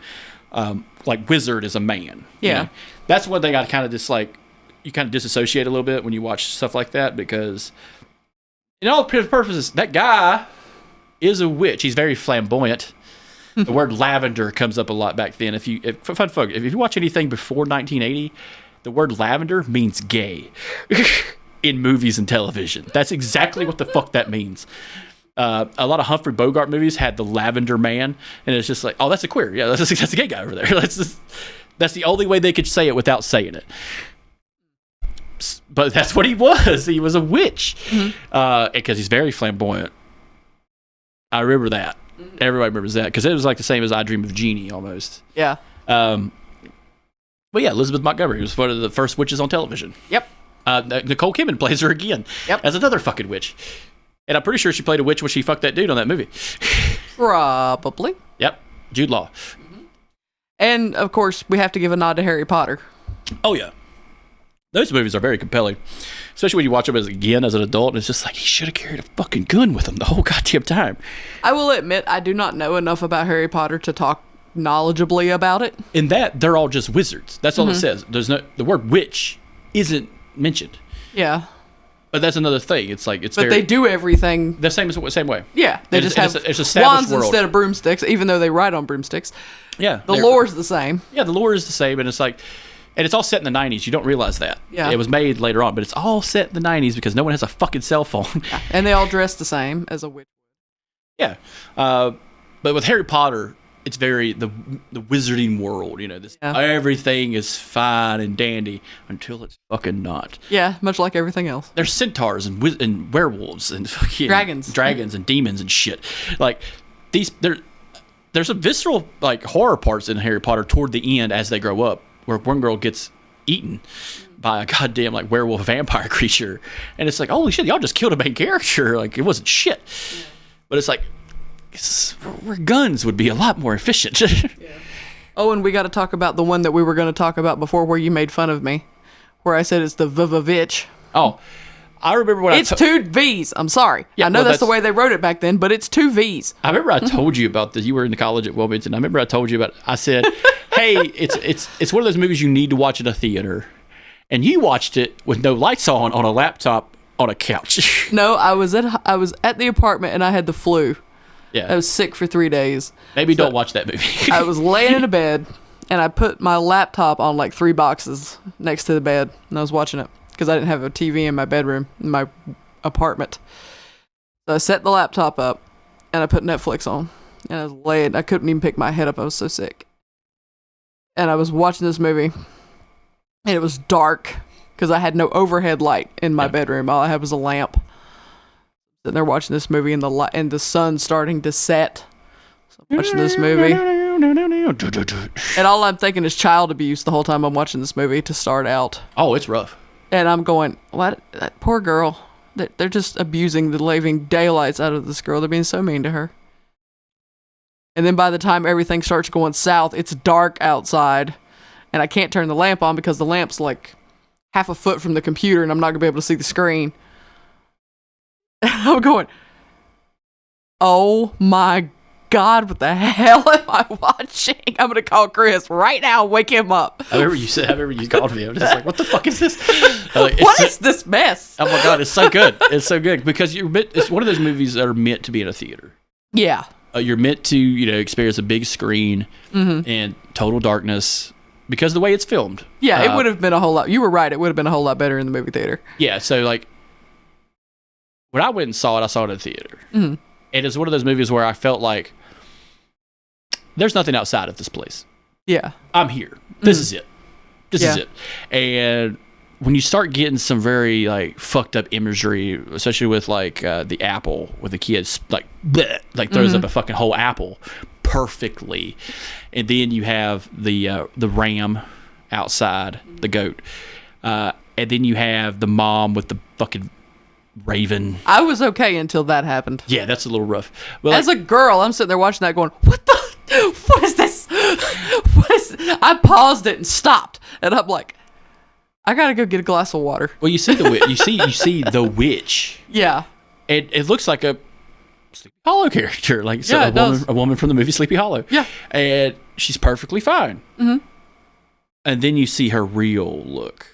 Like wizard is a man. Yeah. You know? That's one thing I kind of dislike. You kind of disassociate a little bit when you watch stuff like that because, in all purposes, that guy is a witch. He's very flamboyant. The word lavender comes up a lot back then. If you watch anything before 1980, the word lavender means gay in movies and television. That's exactly what the fuck that means. A lot of Humphrey Bogart movies had the Lavender Man, and it's just like, oh, that's a queer. Yeah, that's a gay guy over there. That's the only way they could say it without saying it. But that's what he was. He was a witch. Because he's very flamboyant. I remember that. Everybody remembers that. Because it was like the same as I Dream of Jeannie, almost. Yeah. But yeah, Elizabeth Montgomery was one of the first witches on television. Yep. Nicole Kidman plays her again. Yep. As another fucking witch. And I'm pretty sure she played a witch when she fucked that dude on that movie. Probably. Yep. Jude Law. And, of course, we have to give a nod to Harry Potter. Oh, yeah. Those movies are very compelling. Especially when you watch them as an adult. And it's just like, he should have carried a fucking gun with him the whole goddamn time. I will admit, I do not know enough about Harry Potter to talk knowledgeably about it. In that, they're all just wizards. That's all it says. The word witch isn't mentioned. Yeah. But that's another thing. It's like, But they do everything the same way. Yeah, they just have it's wands world. instead of broomsticks, even though they ride on broomsticks. Yeah. The lore's the same. Yeah, the lore is the same, and it's like, and it's all set in the 90s. You don't realize that. Yeah. It was made later on, but it's all set in the 90s because no one has a fucking cell phone. And they all dress the same as a witch. Yeah. But with Harry Potter, it's very the wizarding world, everything is fine and dandy until it's fucking not. Yeah, much like everything else. There's centaurs and werewolves and fucking dragons and demons and shit. Like these, there's some visceral like horror parts in Harry Potter toward the end as they grow up, where one girl gets eaten by a goddamn like werewolf vampire creature, and it's like, holy shit, y'all just killed a main character. Like it wasn't shit, but it's like. Where guns would be a lot more efficient. Oh, and we got to talk about the one that we were going to talk about before, where you made fun of me, where I said it's the Vivavitch. Oh, I remember when it's two V's. I'm sorry. Yeah, I know that's the way they wrote it back then, but it's two V's. I remember I told you about this. You were in the college at Wilmington. I remember I told you about it. I said, hey, it's one of those movies you need to watch in a theater. And you watched it with no lights on a laptop on a couch. No, I was at the apartment and I had the flu. Yeah. I was sick for 3 days. Maybe don't watch that movie. I was laying in a bed, and I put my laptop on like 3 boxes next to the bed, and I was watching it because I didn't have a TV in my bedroom, in my apartment. So I set the laptop up, and I put Netflix on, and I was laying. I couldn't even pick my head up. I was so sick. And I was watching this movie, and it was dark because I had no overhead light in my bedroom. All I had was a lamp. Sitting there watching this movie and the sun's starting to set. So I'm watching this movie. And all I'm thinking is child abuse the whole time I'm watching this movie to start out. Oh, it's rough. And I'm going, what? That poor girl. They're just abusing the living daylights out of this girl. They're being so mean to her. And then by the time everything starts going south, it's dark outside. And I can't turn the lamp on because the lamp's like half a foot from the computer and I'm not going to be able to see the screen. I'm going, oh my God, what the hell am I watching? I'm going to call Chris right now and wake him up. I remember you called me. I'm just like, what the fuck is this? What is this mess? Oh my God, it's so good. It's so good because it's one of those movies that are meant to be in a theater. Yeah. You're meant to, experience a big screen and total darkness because of the way it's filmed. Yeah, it would have been a whole lot. You were right. It would have been a whole lot better in the movie theater. Yeah, so like, when I went and saw it, I saw it in the theater. Mm-hmm. And it's one of those movies where I felt like there's nothing outside of this place. Yeah. I'm here. This is it. This is it. And when you start getting some very like fucked up imagery, especially with like the apple with the kids like bleh, like throws up a fucking whole apple perfectly. And then you have the ram outside, the goat. And then you have the mom with the fucking raven. I was okay until that happened. Yeah, that's a little rough. Well, as a girl, I'm sitting there watching that going, what is this? I paused it and stopped. And I'm like, I gotta go get a glass of water. Well, you see the witch. You see the witch. Yeah. It looks like a Sleepy Hollow character. Like a woman from the movie Sleepy Hollow. Yeah. And she's perfectly fine. Mm-hmm. And then you see her real look.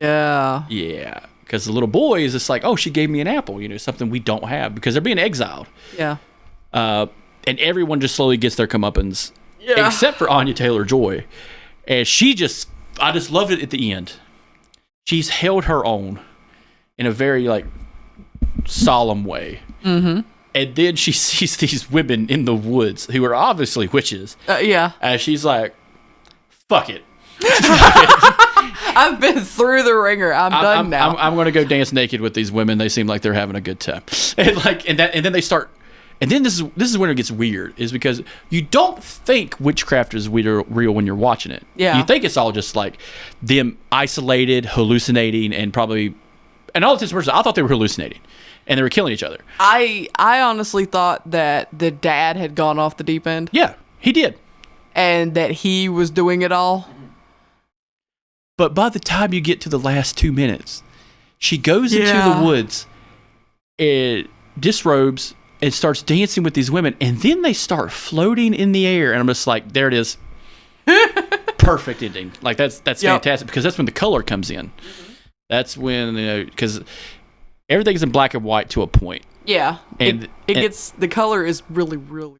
Yeah. Yeah. Because the little boy is just like, oh, she gave me an apple, something we don't have because they're being exiled. Yeah. And everyone just slowly gets their comeuppance, except for Anya Taylor-Joy. And I just loved it at the end. She's held her own in a very like solemn way. Mm-hmm. And then she sees these women in the woods who are obviously witches. Yeah. And she's like, fuck it. I've been through the ringer. I'm done now. I'm going to go dance naked with these women. They seem like they're having a good time. And then they start. And then this is when it gets weird, is because you don't think witchcraft is real when you're watching it. Yeah. You think it's all just like them isolated, hallucinating, and probably. And all of this person, I thought they were hallucinating, and they were killing each other. I honestly thought that the dad had gone off the deep end. Yeah, he did. And that he was doing it all. But by the time you get to the last 2 minutes, she goes into the woods and disrobes and starts dancing with these women, and then they start floating in the air, and I'm just like, there it is. Perfect ending. Like, that's fantastic, because that's when the color comes in. That's when, because everything's in black and white to a point. Yeah. And it gets, the color is really, really,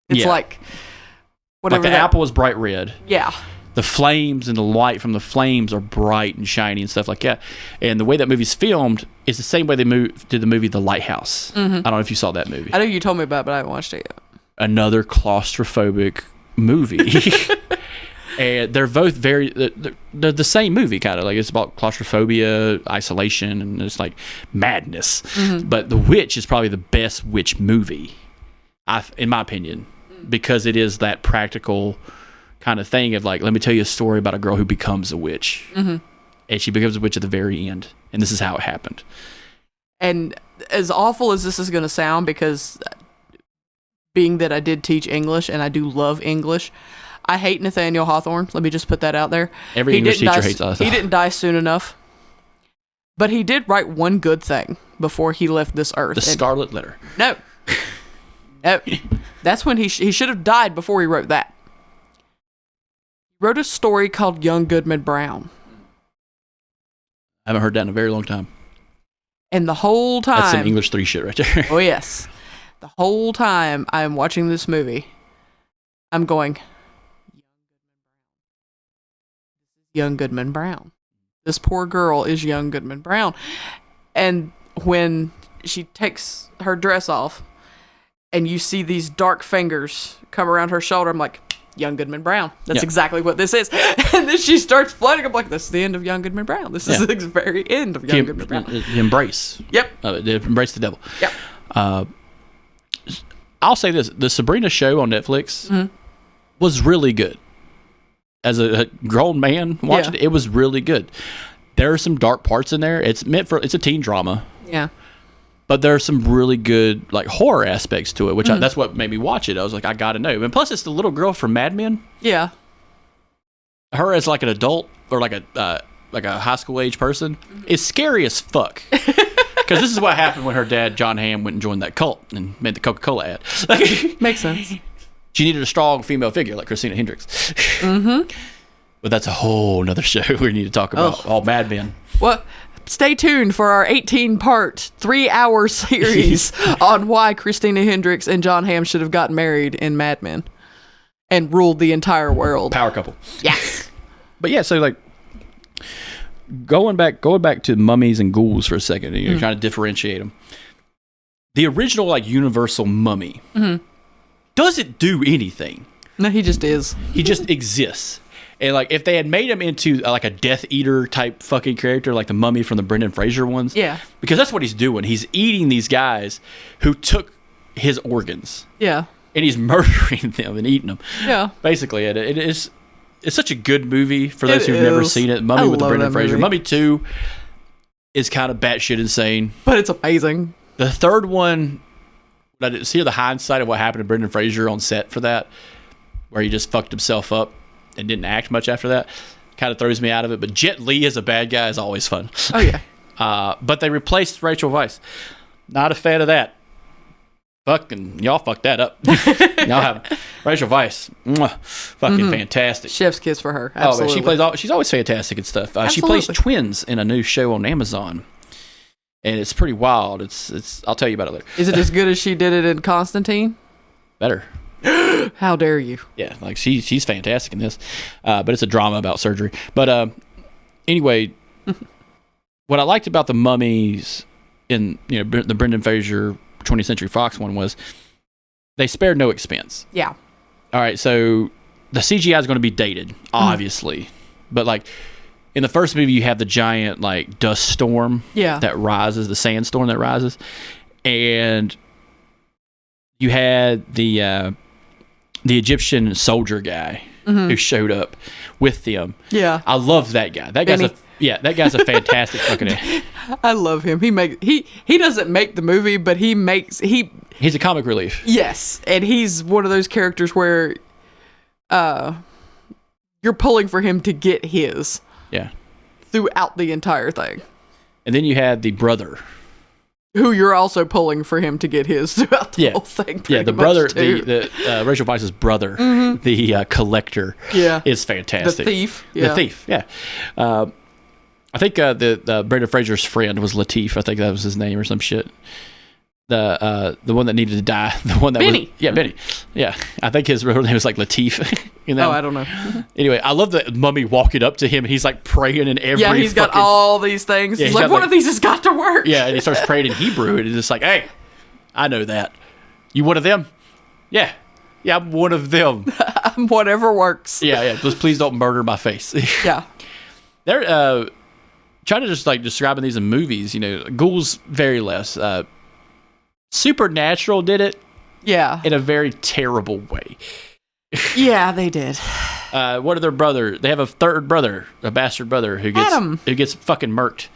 it's like, whatever. Like the apple is bright red. Yeah. The flames and the light from the flames are bright and shiny and stuff like that. And the way that movie's filmed is the same way they did the movie The Lighthouse. I don't know if you saw that movie. I know you told me about it, but I haven't watched it yet. Another claustrophobic movie. And they're both they're the same movie, kind of. Like, it's about claustrophobia, isolation, and it's like madness. But The Witch is probably the best witch movie, in my opinion, because it is that practical kind of thing of like, let me tell you a story about a girl who becomes a witch. And she becomes a witch at the very end. And this is how it happened. And as awful as this is going to sound, because being that I did teach English and I do love English, I hate Nathaniel Hawthorne. Let me just put that out there. Every English teacher hates us. He didn't die soon enough. But he did write one good thing before he left this earth. The Scarlet Letter. No. No. That's when he should have died before he wrote that. He wrote a story called Young Goodman Brown. I haven't heard that in a very long time. And the whole time... That's some English 3 shit right there. Oh, yes. The whole time I am watching this movie, I'm going, Young Goodman Brown. This poor girl is Young Goodman Brown. And when she takes her dress off and you see these dark fingers come around her shoulder, I'm like, Young Goodman Brown. That's exactly what this is. And then she starts flooding. I'm like, this is the end of Young Goodman Brown. This is the very end of Young Goodman Brown. The embrace. Yep. Embrace the devil. Yep. I'll say this. The Sabrina show on Netflix was really good. As a grown man watching it, it was really good. There are some dark parts in there. It's a teen drama. Yeah. But there are some really good, like, horror aspects to it, which that's what made me watch it. I was like, I gotta know. And plus, it's the little girl from Mad Men. Yeah. Her as like an adult or like a high school age person is scary as fuck. Because this is what happened when her dad, John Hamm, went and joined that cult and made the Coca-Cola ad. Makes sense. She needed a strong female figure like Christina Hendricks. But that's a whole nother show we need to talk about. All Mad Men. Well, stay tuned for our 18-part, 3-hour series on why Christina Hendricks and John Hamm should have gotten married in Mad Men and ruled the entire world. Power couple. Yes. But yeah, so like going back to Mummies and Ghouls for a second, and you're trying to differentiate them. The original like Universal Mummy doesn't do anything. No, he just is. He just exists. And like if they had made him into like a Death Eater type fucking character, like the Mummy from the Brendan Fraser ones, because that's what he's doing. He's eating these guys who took his organs. Yeah. And he's murdering them and eating them. Yeah. Basically, it's such a good movie for those who've never seen it. Mummy with the Brendan Fraser. Mummy 2 is kind of batshit insane, but it's amazing. The third one, I didn't see the hindsight of what happened to Brendan Fraser on set for that, where he just fucked himself up and didn't act much after that. Kind of throws me out of it. But Jet Li as a bad guy is always fun. Oh yeah. But they replaced Rachel Weisz. Not a fan of that. Fucking y'all fucked that up. Y'all have Rachel Weisz. Fucking fantastic. Chef's kiss for her. Absolutely. Oh, man, she's always fantastic and stuff. She plays twins in a new show on Amazon. And it's pretty wild. It's I'll tell you about it later. Is it as good as she did it in Constantine? Better. How dare you? Yeah, like she's fantastic in this. But it's a drama about surgery. But anyway, what I liked about the Mummies in the Brendan Fraser 20th Century Fox one was they spared no expense. Yeah. All right, so the CGI is going to be dated, obviously, but like in the first movie, you have the giant like dust storm that rises, the sandstorm that rises, and you had the Egyptian soldier guy who showed up with them. Yeah, I love that guy. That guy's a fantastic fucking. I love him. He doesn't make the movie, but he's a comic relief. Yes, and he's one of those characters where you're pulling for him to get his. Yeah. Throughout the entire thing. And then you had the brother. Who you're also pulling for him to get his throughout the whole thing. Yeah, the brother, the Rachel Weisz's brother, the collector, is fantastic. The thief. The thief, yeah. I think the Brendan Fraser's friend was Latif. I think that was his name or some shit. The one that needed to die. The one that Benny. Benny. Yeah. I think his real name was like Latif. Oh, I don't know. Anyway, I love the mummy walking up to him and he's like praying in every he's got all these things. He's like, one of these has got to work. Yeah, and he starts praying in Hebrew and it's just like, hey, I know that. You one of them? Yeah. Yeah, I'm one of them. Whatever works. Yeah. Just please don't murder my face. Yeah. They're trying to just like describing these in movies, Ghouls very less. Supernatural did it. Yeah. In a very terrible way. Yeah, they did. What are their brother? They have a third brother, a bastard brother who gets fucking murked,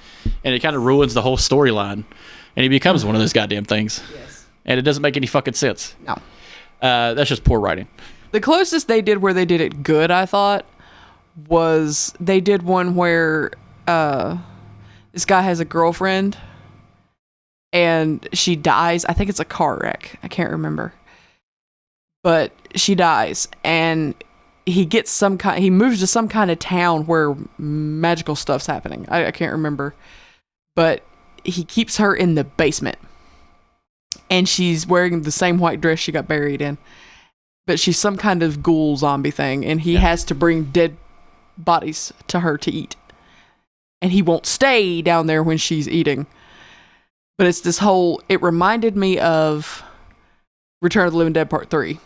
and it kind of ruins the whole storyline, and he becomes one of those goddamn things. Yes. And it doesn't make any fucking sense. No. That's just poor writing. The closest they did where they did it good, I thought, was they did one where this guy has a girlfriend and she dies. I think it's a car wreck. I can't remember. But she dies, and he moves to some kind of town where magical stuff's happening. I can't remember. But he keeps her in the basement. And she's wearing the same white dress she got buried in. But she's some kind of ghoul zombie thing, and he has to bring dead bodies to her to eat. And he won't stay down there when she's eating. But it's this whole... It reminded me of Return of the Living Dead Part 3.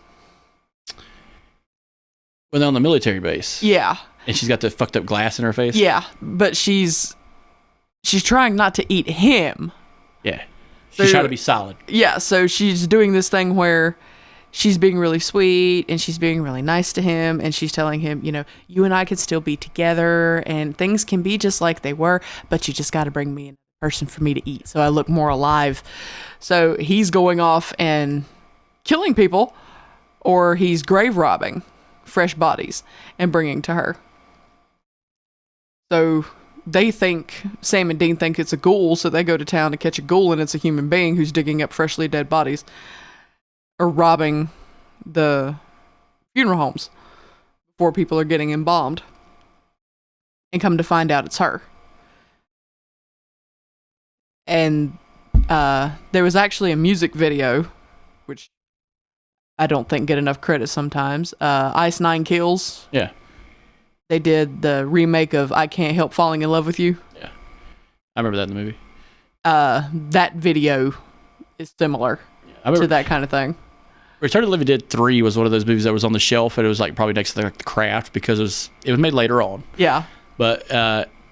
When they're on the military base. Yeah. And she's got the fucked up glass in her face. Yeah, but she's trying not to eat him. Yeah. She's trying to be solid. Yeah, so she's doing this thing where she's being really sweet and she's being really nice to him, and she's telling him, you and I can still be together and things can be just like they were, but you just got to bring me another person for me to eat so I look more alive. So he's going off and killing people, or he's grave robbing fresh bodies and bringing to her. So Sam and Dean think it's a ghoul, so they go to town to catch a ghoul, and it's a human being who's digging up freshly dead bodies or robbing the funeral homes before people are getting embalmed, and come to find out it's her. And there was actually a music video, which I don't think get enough credit sometimes. Ice Nine Kills. Yeah. They did the remake of I Can't Help Falling in Love with You. Yeah. I remember that in the movie. That video is similar to that kind of thing. Return of the Living Dead 3 was one of those movies that was on the shelf, and it was like probably next to the Craft because it was made later on. Yeah. But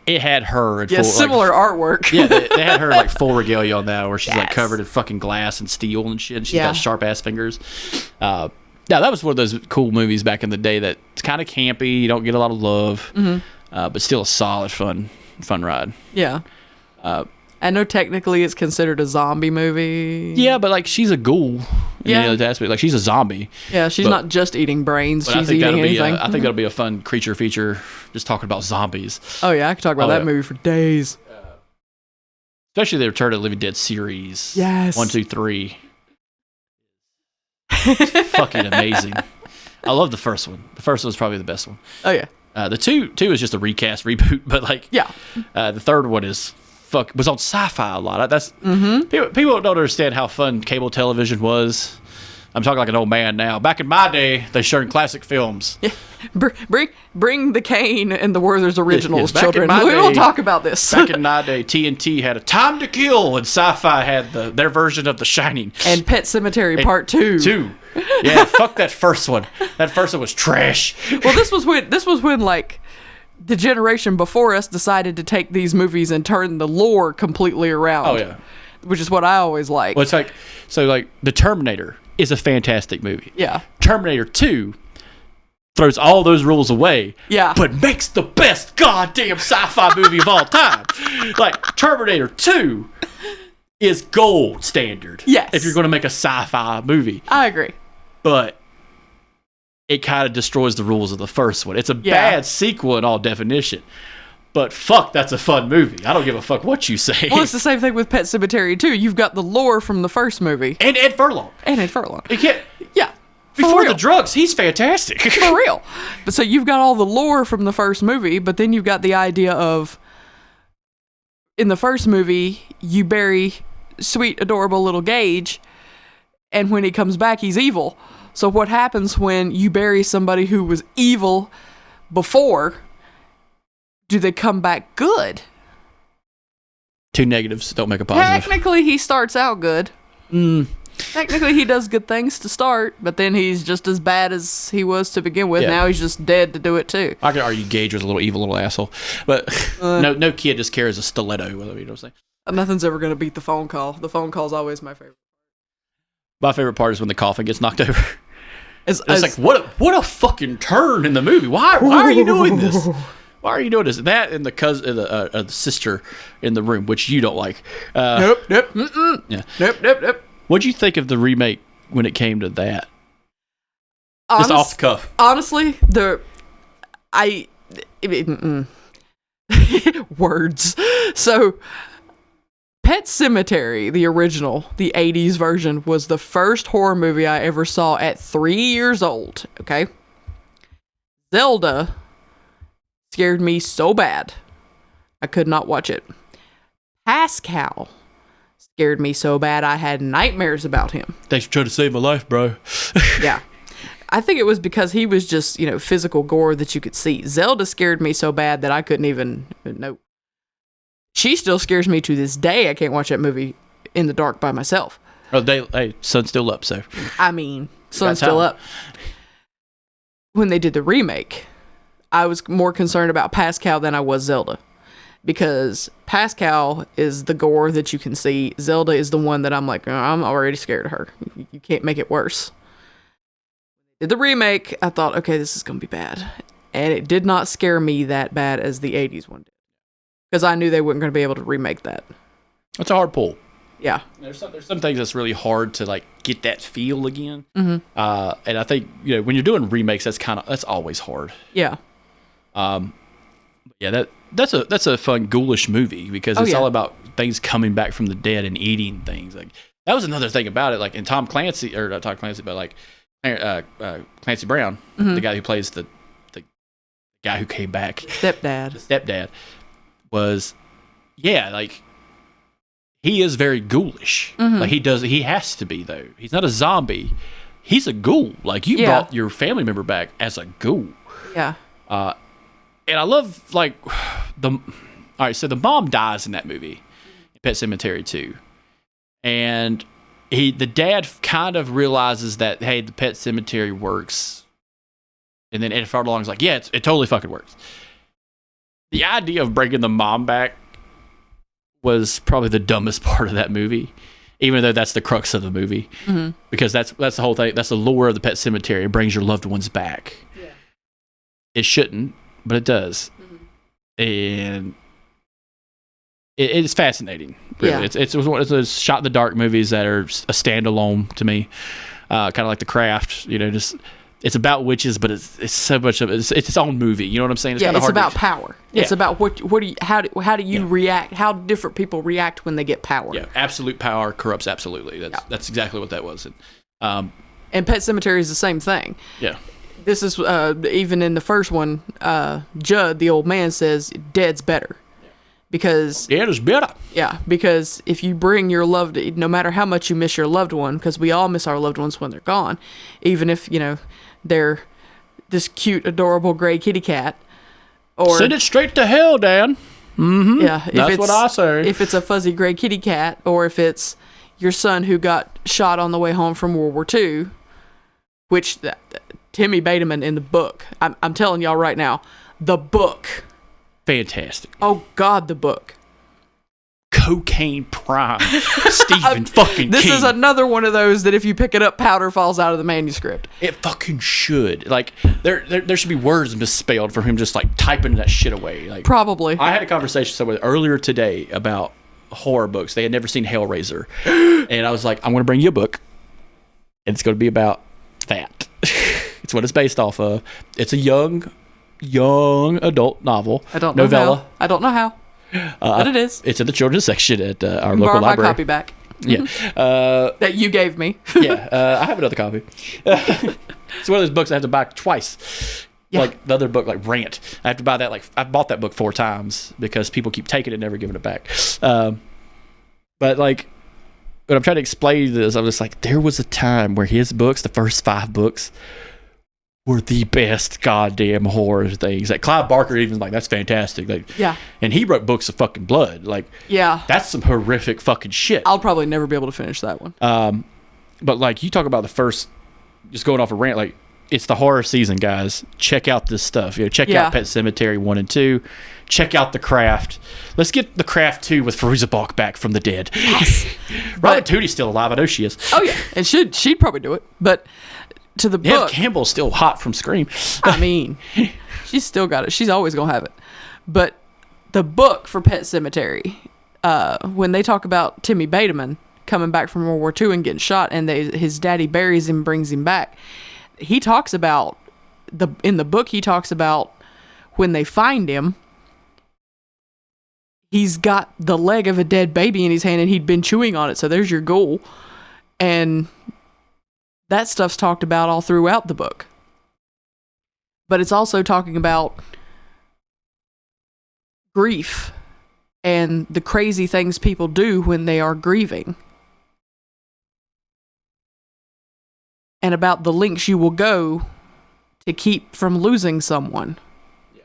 it had her in similar artwork. Yeah, they had her like full regalia on that, where she's like covered in fucking glass and steel and shit, and she's got sharp ass fingers. Yeah, that was one of those cool movies back in the day that's kind of campy. You don't get a lot of love, but still a solid fun ride. Yeah. I know technically it's considered a zombie movie. Yeah, but like she's a ghoul. Yeah, like she's a zombie. Yeah, she's not just eating brains. She's eating anything. I think that'll be a fun creature feature, just talking about zombies. Oh yeah, I could talk about that movie for days. Especially the Return of the Living Dead series. Yes. 1, 2, 3. It's fucking amazing. I love the first one. The first one's probably the best one. Oh yeah. The two is just a recast reboot, but like the third one was on Sci-Fi a lot. That's people don't understand how fun cable television was I'm talking like an old man now. Back in my day, they showed classic films. Yeah. Bring the Kane and the Werther's originals, back in children. my We will day- talk about this. Back in my day, TNT had a Time to Kill, and Sci-Fi had their version of The Shining. And Pet Cemetery Part 2. Yeah, fuck that first one. That first one was trash. Well, this was when like the generation before us decided to take these movies and turn the lore completely around. Oh yeah. Which is what I always like. Well, it's like The Terminator is a fantastic movie. Yeah. Terminator 2 throws all those rules away. Yeah. But makes the best goddamn sci-fi movie of all time. Like Terminator 2 is gold standard. Yes. If you're going to make a sci-fi movie. I agree. But it kind of destroys the rules of the first one. It's a bad sequel in all definition. But fuck, that's a fun movie. I don't give a fuck what you say. Well, it's the same thing with Pet Cemetery too. You've got the lore from the first movie. And Ed Furlong. And Ed Furlong. You can't... Yeah. Before real. the drugs, he's fantastic. For real. But so you've got all the lore from the first movie, but then you've got the idea of, in the first movie, you bury sweet, adorable little Gage, and when he comes back, he's evil. So what happens when you bury somebody who was evil before? Do they come back good? Two negatives don't make a positive. Technically, he starts out good. Technically, he does good things to start, but then he's just as bad as he was to begin with. Yeah. Now he's just dead to do it too. I could argue Gage was a little evil little asshole. But no kid just carries a stiletto. You know what I'm saying? Nothing's ever going to beat the phone call. The phone call's always my favorite. My favorite part is when the coffin gets knocked over. It's like, what a fucking turn in the movie. Why are you doing this? Why are you doing this? That and the cousin, the sister in the room, which you don't like. Nope. Yeah. Nope. What'd you think of the remake when it came to that? Just off the cuff. Honestly, words. So, Pet Cemetery, the original, the 80s version, was the first horror movie I ever saw at 3 years old. Okay? Zelda scared me so bad I could not watch it. Pascal scared me so bad I had nightmares about him. Thanks for trying to save my life, bro. Yeah. I think it was because he was just, physical gore that you could see. Zelda scared me so bad that I couldn't even know. She still scares me to this day. I can't watch that movie in the dark by myself. Oh, sun's still up, so. I mean, sun's still up. When they did the remake, I was more concerned about Pascal than I was Zelda. Because Pascal is the gore that you can see. Zelda is the one that I'm like, oh, I'm already scared of her. You can't make it worse. Did the remake, I thought, okay, this is going to be bad. And it did not scare me that bad as the 80s one did. Because I knew they weren't going to be able to remake that. It's a hard pull. Yeah. There's some things that's really hard to get that feel again. Mm-hmm. And I think when you're doing remakes, that's always hard. Yeah. Yeah, that's a fun ghoulish movie because it's all about things coming back from the dead and eating things. Like that was another thing about it. Like in Tom Clancy, or not Tom Clancy, but Clancy Brown, the guy who plays the guy who came back, the stepdad was, he is very ghoulish. Mm-hmm. He has to be though. He's not a zombie. He's a ghoul. Like you brought your family member back as a ghoul. Yeah. And I love so the mom dies in that movie, Pet Cemetery 2. And the dad kind of realizes that, hey, the Pet Cemetery works. And then Ed Furlong's like, yeah, it totally fucking works. The idea of bringing the mom back was probably the dumbest part of that movie, even though that's the crux of the movie. Mm-hmm. Because that's the whole thing. That's the lore of the Pet Cemetery. It brings your loved ones back. Yeah. It shouldn't, but it does. Mm-hmm. And it's fascinating. Really. Yeah. It's one of those shot in the dark movies that are a standalone to me. Kind of like The Craft, just it's about witches, but it's so much of it's its own movie. You know what I'm saying? It's about power. Yeah. It's about how do you react? How different people react when they get power. Yeah, absolute power corrupts absolutely. That's exactly what that was. And Pet Cemetery is the same thing. Yeah. This is even in the first one, Judd, the old man, says dead's better. because It is better. yeah, because if you bring your loved, no matter how much you miss your loved one, because we all miss our loved ones when they're gone, even if they're this cute, adorable gray kitty cat, or Send it straight to hell, Dan. Mm-hmm. yeah, That's what I say. If it's a fuzzy gray kitty cat, or if it's your son who got shot on the way home from World War II, which Timmy Bateman in the book, I'm telling y'all right now, the book. Fantastic. Oh God, the book. Cocaine prime. Stephen fucking This King. is another one of those that if you pick it up, powder falls out of the manuscript. It fucking should. Like, there should be words misspelled from him just, like, typing that shit away. Like, Probably. I had a conversation with someone earlier today about horror books. They had never seen Hellraiser. And I was like, I'm going to bring you a book. And it's going to be about that. It's what it's based off of. It's a young adult novel. I don't know novella. how. I don't know how. But it is. It's in the children's section at our You can local borrow library. my copy back. Yeah. That you gave me. Yeah. I have another copy. It's one of those books I have to buy twice. Yeah. Like the other book, like Rant. I have to buy that. Like, I bought that book 4 times because people keep taking it and never giving it back. But like, when I'm trying to explain this, I'm just like, there was a time where his books, the first 5 books, were the best goddamn horror things. Like, Clive Barker even like, that's fantastic. Like, Yeah. and he wrote books of fucking blood. Like, Yeah. that's some horrific fucking shit. I'll probably never be able to finish that one. But like, you talk about the first, just going off a rant, like, it's the horror season, guys. Check out this stuff. Check Yeah. out Pet Sematary 1 and 2. Check out The Craft. Let's get The Craft 2 with Fairuza Balk back from the dead. Yes. Robin Tootie's still alive. I know she is. Oh yeah. And she'd probably do it. But to the Nev book, Campbell's still hot from Scream. I mean, she's still got it. She's always gonna have it. But the book for Pet Sematary, when they talk about Timmy Bateman coming back from World War II and getting shot, and his daddy buries him, brings him back, he talks about in the book. He talks about when they find him, he's got the leg of a dead baby in his hand, and he'd been chewing on it. So there's your ghoul, and that stuff's talked about all throughout the book. But it's also talking about grief and the crazy things people do when they are grieving. And about the lengths you will go to keep from losing someone. Yeah.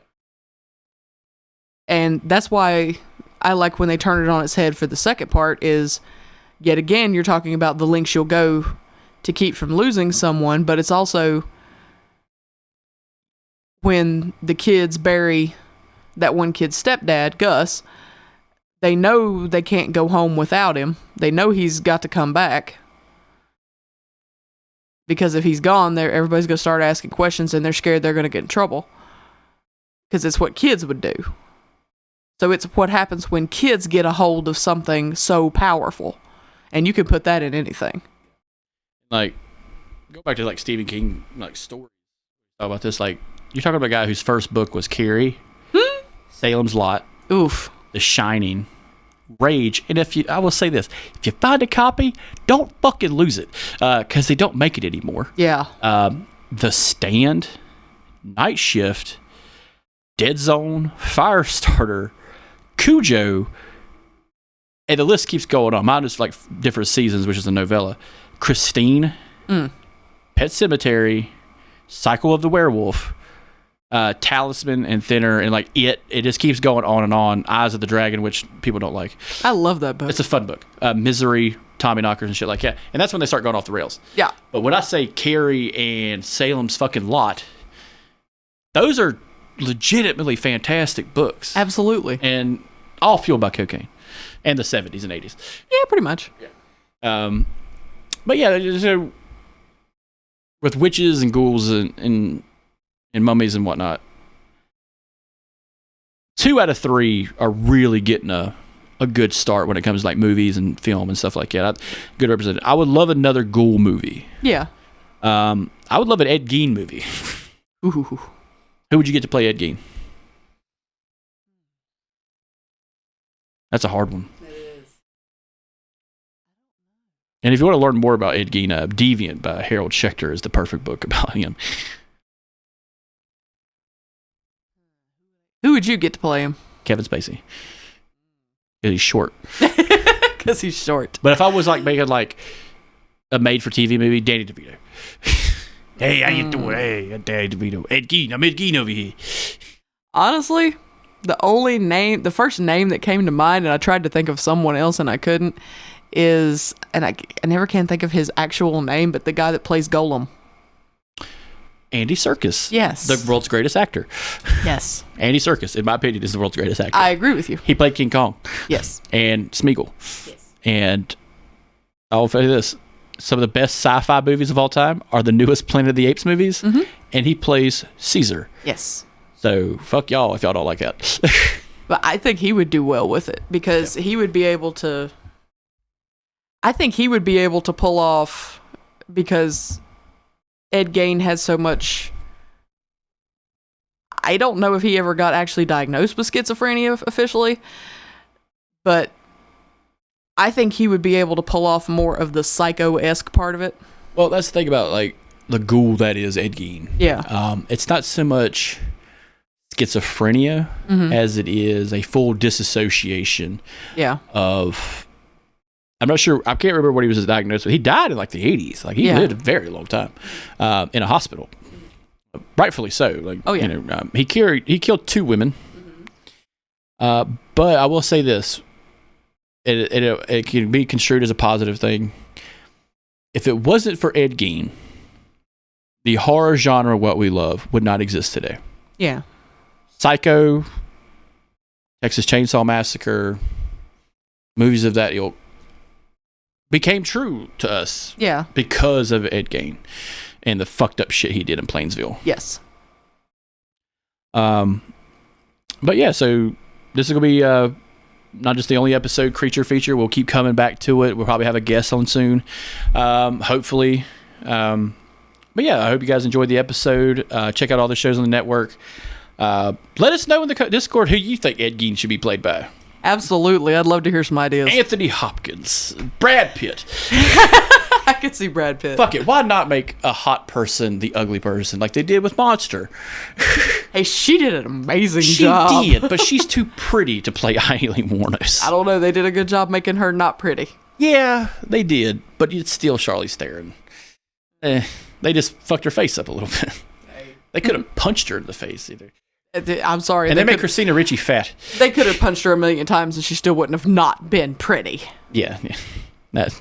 And that's why I like when they turn it on its head for the second part is, yet again, you're talking about the lengths you'll go to keep from losing someone, but it's also when the kids bury that one kid's stepdad, Gus, they know they can't go home without him. They know he's got to come back. Because if he's gone, everybody's going to start asking questions, and they're scared they're going to get in trouble. Because it's what kids would do. So it's what happens when kids get a hold of something so powerful. And you can put that in anything. Like, go back to like Stephen King, like, stories. Talk about this. Like, you're talking about a guy whose first book was Carrie, Salem's Lot, Oof. The Shining, Rage, and I will say this: if you find a copy, don't fucking lose it, because they don't make it anymore. Yeah. The Stand, Night Shift, Dead Zone, Firestarter, Cujo, and the list keeps going on. Mine is like different seasons, which is a novella. Christine, Pet Cemetery, Cycle of the Werewolf, Talisman, and Thinner, and like it just keeps going on and on. Eyes of the Dragon, which people don't like. I love that book. It's a fun book. Misery, Tommy Knockers, and shit like that. And that's when they start going off the rails. Yeah. But when I say Carrie and Salem's fucking Lot, those are legitimately fantastic books. Absolutely. And all fueled by cocaine. And the 70s and 80s. Yeah, pretty much. But yeah, so with witches and ghouls and mummies and whatnot, 2 out of 3 are really getting a good start when it comes to like movies and film and stuff like that. Good represented. I would love another ghoul movie. Yeah. I would love an Ed Gein movie. Ooh. Who would you get to play Ed Gein? That's a hard one. It is. And if you want to learn more about Ed Gein, Deviant by Harold Schechter is the perfect book about him. Who would you get to play him? Kevin Spacey. He's short. Because he's short. But if I was like making like a made-for-TV movie, Danny DeVito. Hey, how you doing? Hey, I'm Danny DeVito. Ed Gein. I'm Ed Gein over here. Honestly, the first name that came to mind, and I tried to think of someone else and I couldn't, is, and I never can think of his actual name, but the guy that plays Golem. Andy Serkis. Yes. The world's greatest actor. Yes. Andy Serkis, in my opinion, is the world's greatest actor. I agree with you. He played King Kong. Yes. And Smeagol. Yes. And I'll tell you this. Some of the best sci-fi movies of all time are the newest Planet of the Apes movies. Mm-hmm. And he plays Caesar. Yes. So, fuck y'all if y'all don't like that. But I think he would do well with it because he would be able to... I think he would be able to pull off, because Ed Gein has so much... I don't know if he ever got actually diagnosed with schizophrenia officially, but I think he would be able to pull off more of the psycho-esque part of it. Well, that's the thing about, like, the ghoul that is Ed Gein. Yeah. It's not so much schizophrenia as it is a full disassociation of... I'm not sure. I can't remember what he was diagnosed with. He died in like the 80s. Like he lived a very long time in a hospital, rightfully so. Like, you know, he killed 2 women. But I will say this: it can be construed as a positive thing. If it wasn't for Ed Gein, the horror genre, what we love, would not exist today. Yeah. Psycho, Texas Chainsaw Massacre, movies of that ilk became true to us because of Ed Gein and the fucked up shit he did in Plainsville. Yes. But yeah, so this is going to be not just the only episode creature feature. We'll keep coming back to it. We'll probably have a guest on soon, hopefully. But yeah, I hope you guys enjoyed the episode. Check out all the shows on the network. Let us know in the Discord who you think Ed Gein should be played by. Absolutely. I'd love to hear some ideas. Anthony Hopkins. Brad Pitt. I could see Brad Pitt. Fuck it. Why not make a hot person the ugly person like they did with Monster? Hey, she did an amazing job. She did, but she's too pretty to play Eileen Wuornos. I don't know. They did a good job making her not pretty. Yeah, they did. But it's still Charlize Theron. They just fucked her face up a little bit. They could have punched her in the face either. I'm sorry. And they make Christina Ricci fat. They could have punched her a million times and she still wouldn't have not been pretty. Yeah. That's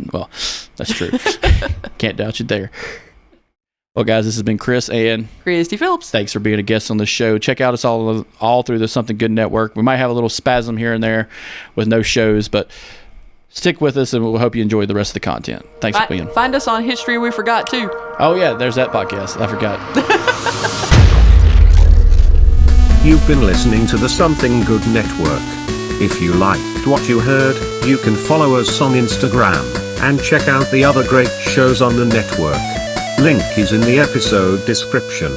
true. Can't doubt you there. Well, guys, this has been Chris and Cristy Phillips. Thanks for being a guest on the show. Check out us all through the Something Good Network. We might have a little spasm here and there with no shows, but stick with us and we'll hope you enjoy the rest of the content. Thanks for being. Find us on History We Forgot, too. Oh, yeah, there's that podcast. I forgot. You've been listening to the Something Good Network. If you liked what you heard, you can follow us on Instagram, and check out the other great shows on the network. Link is in the episode description.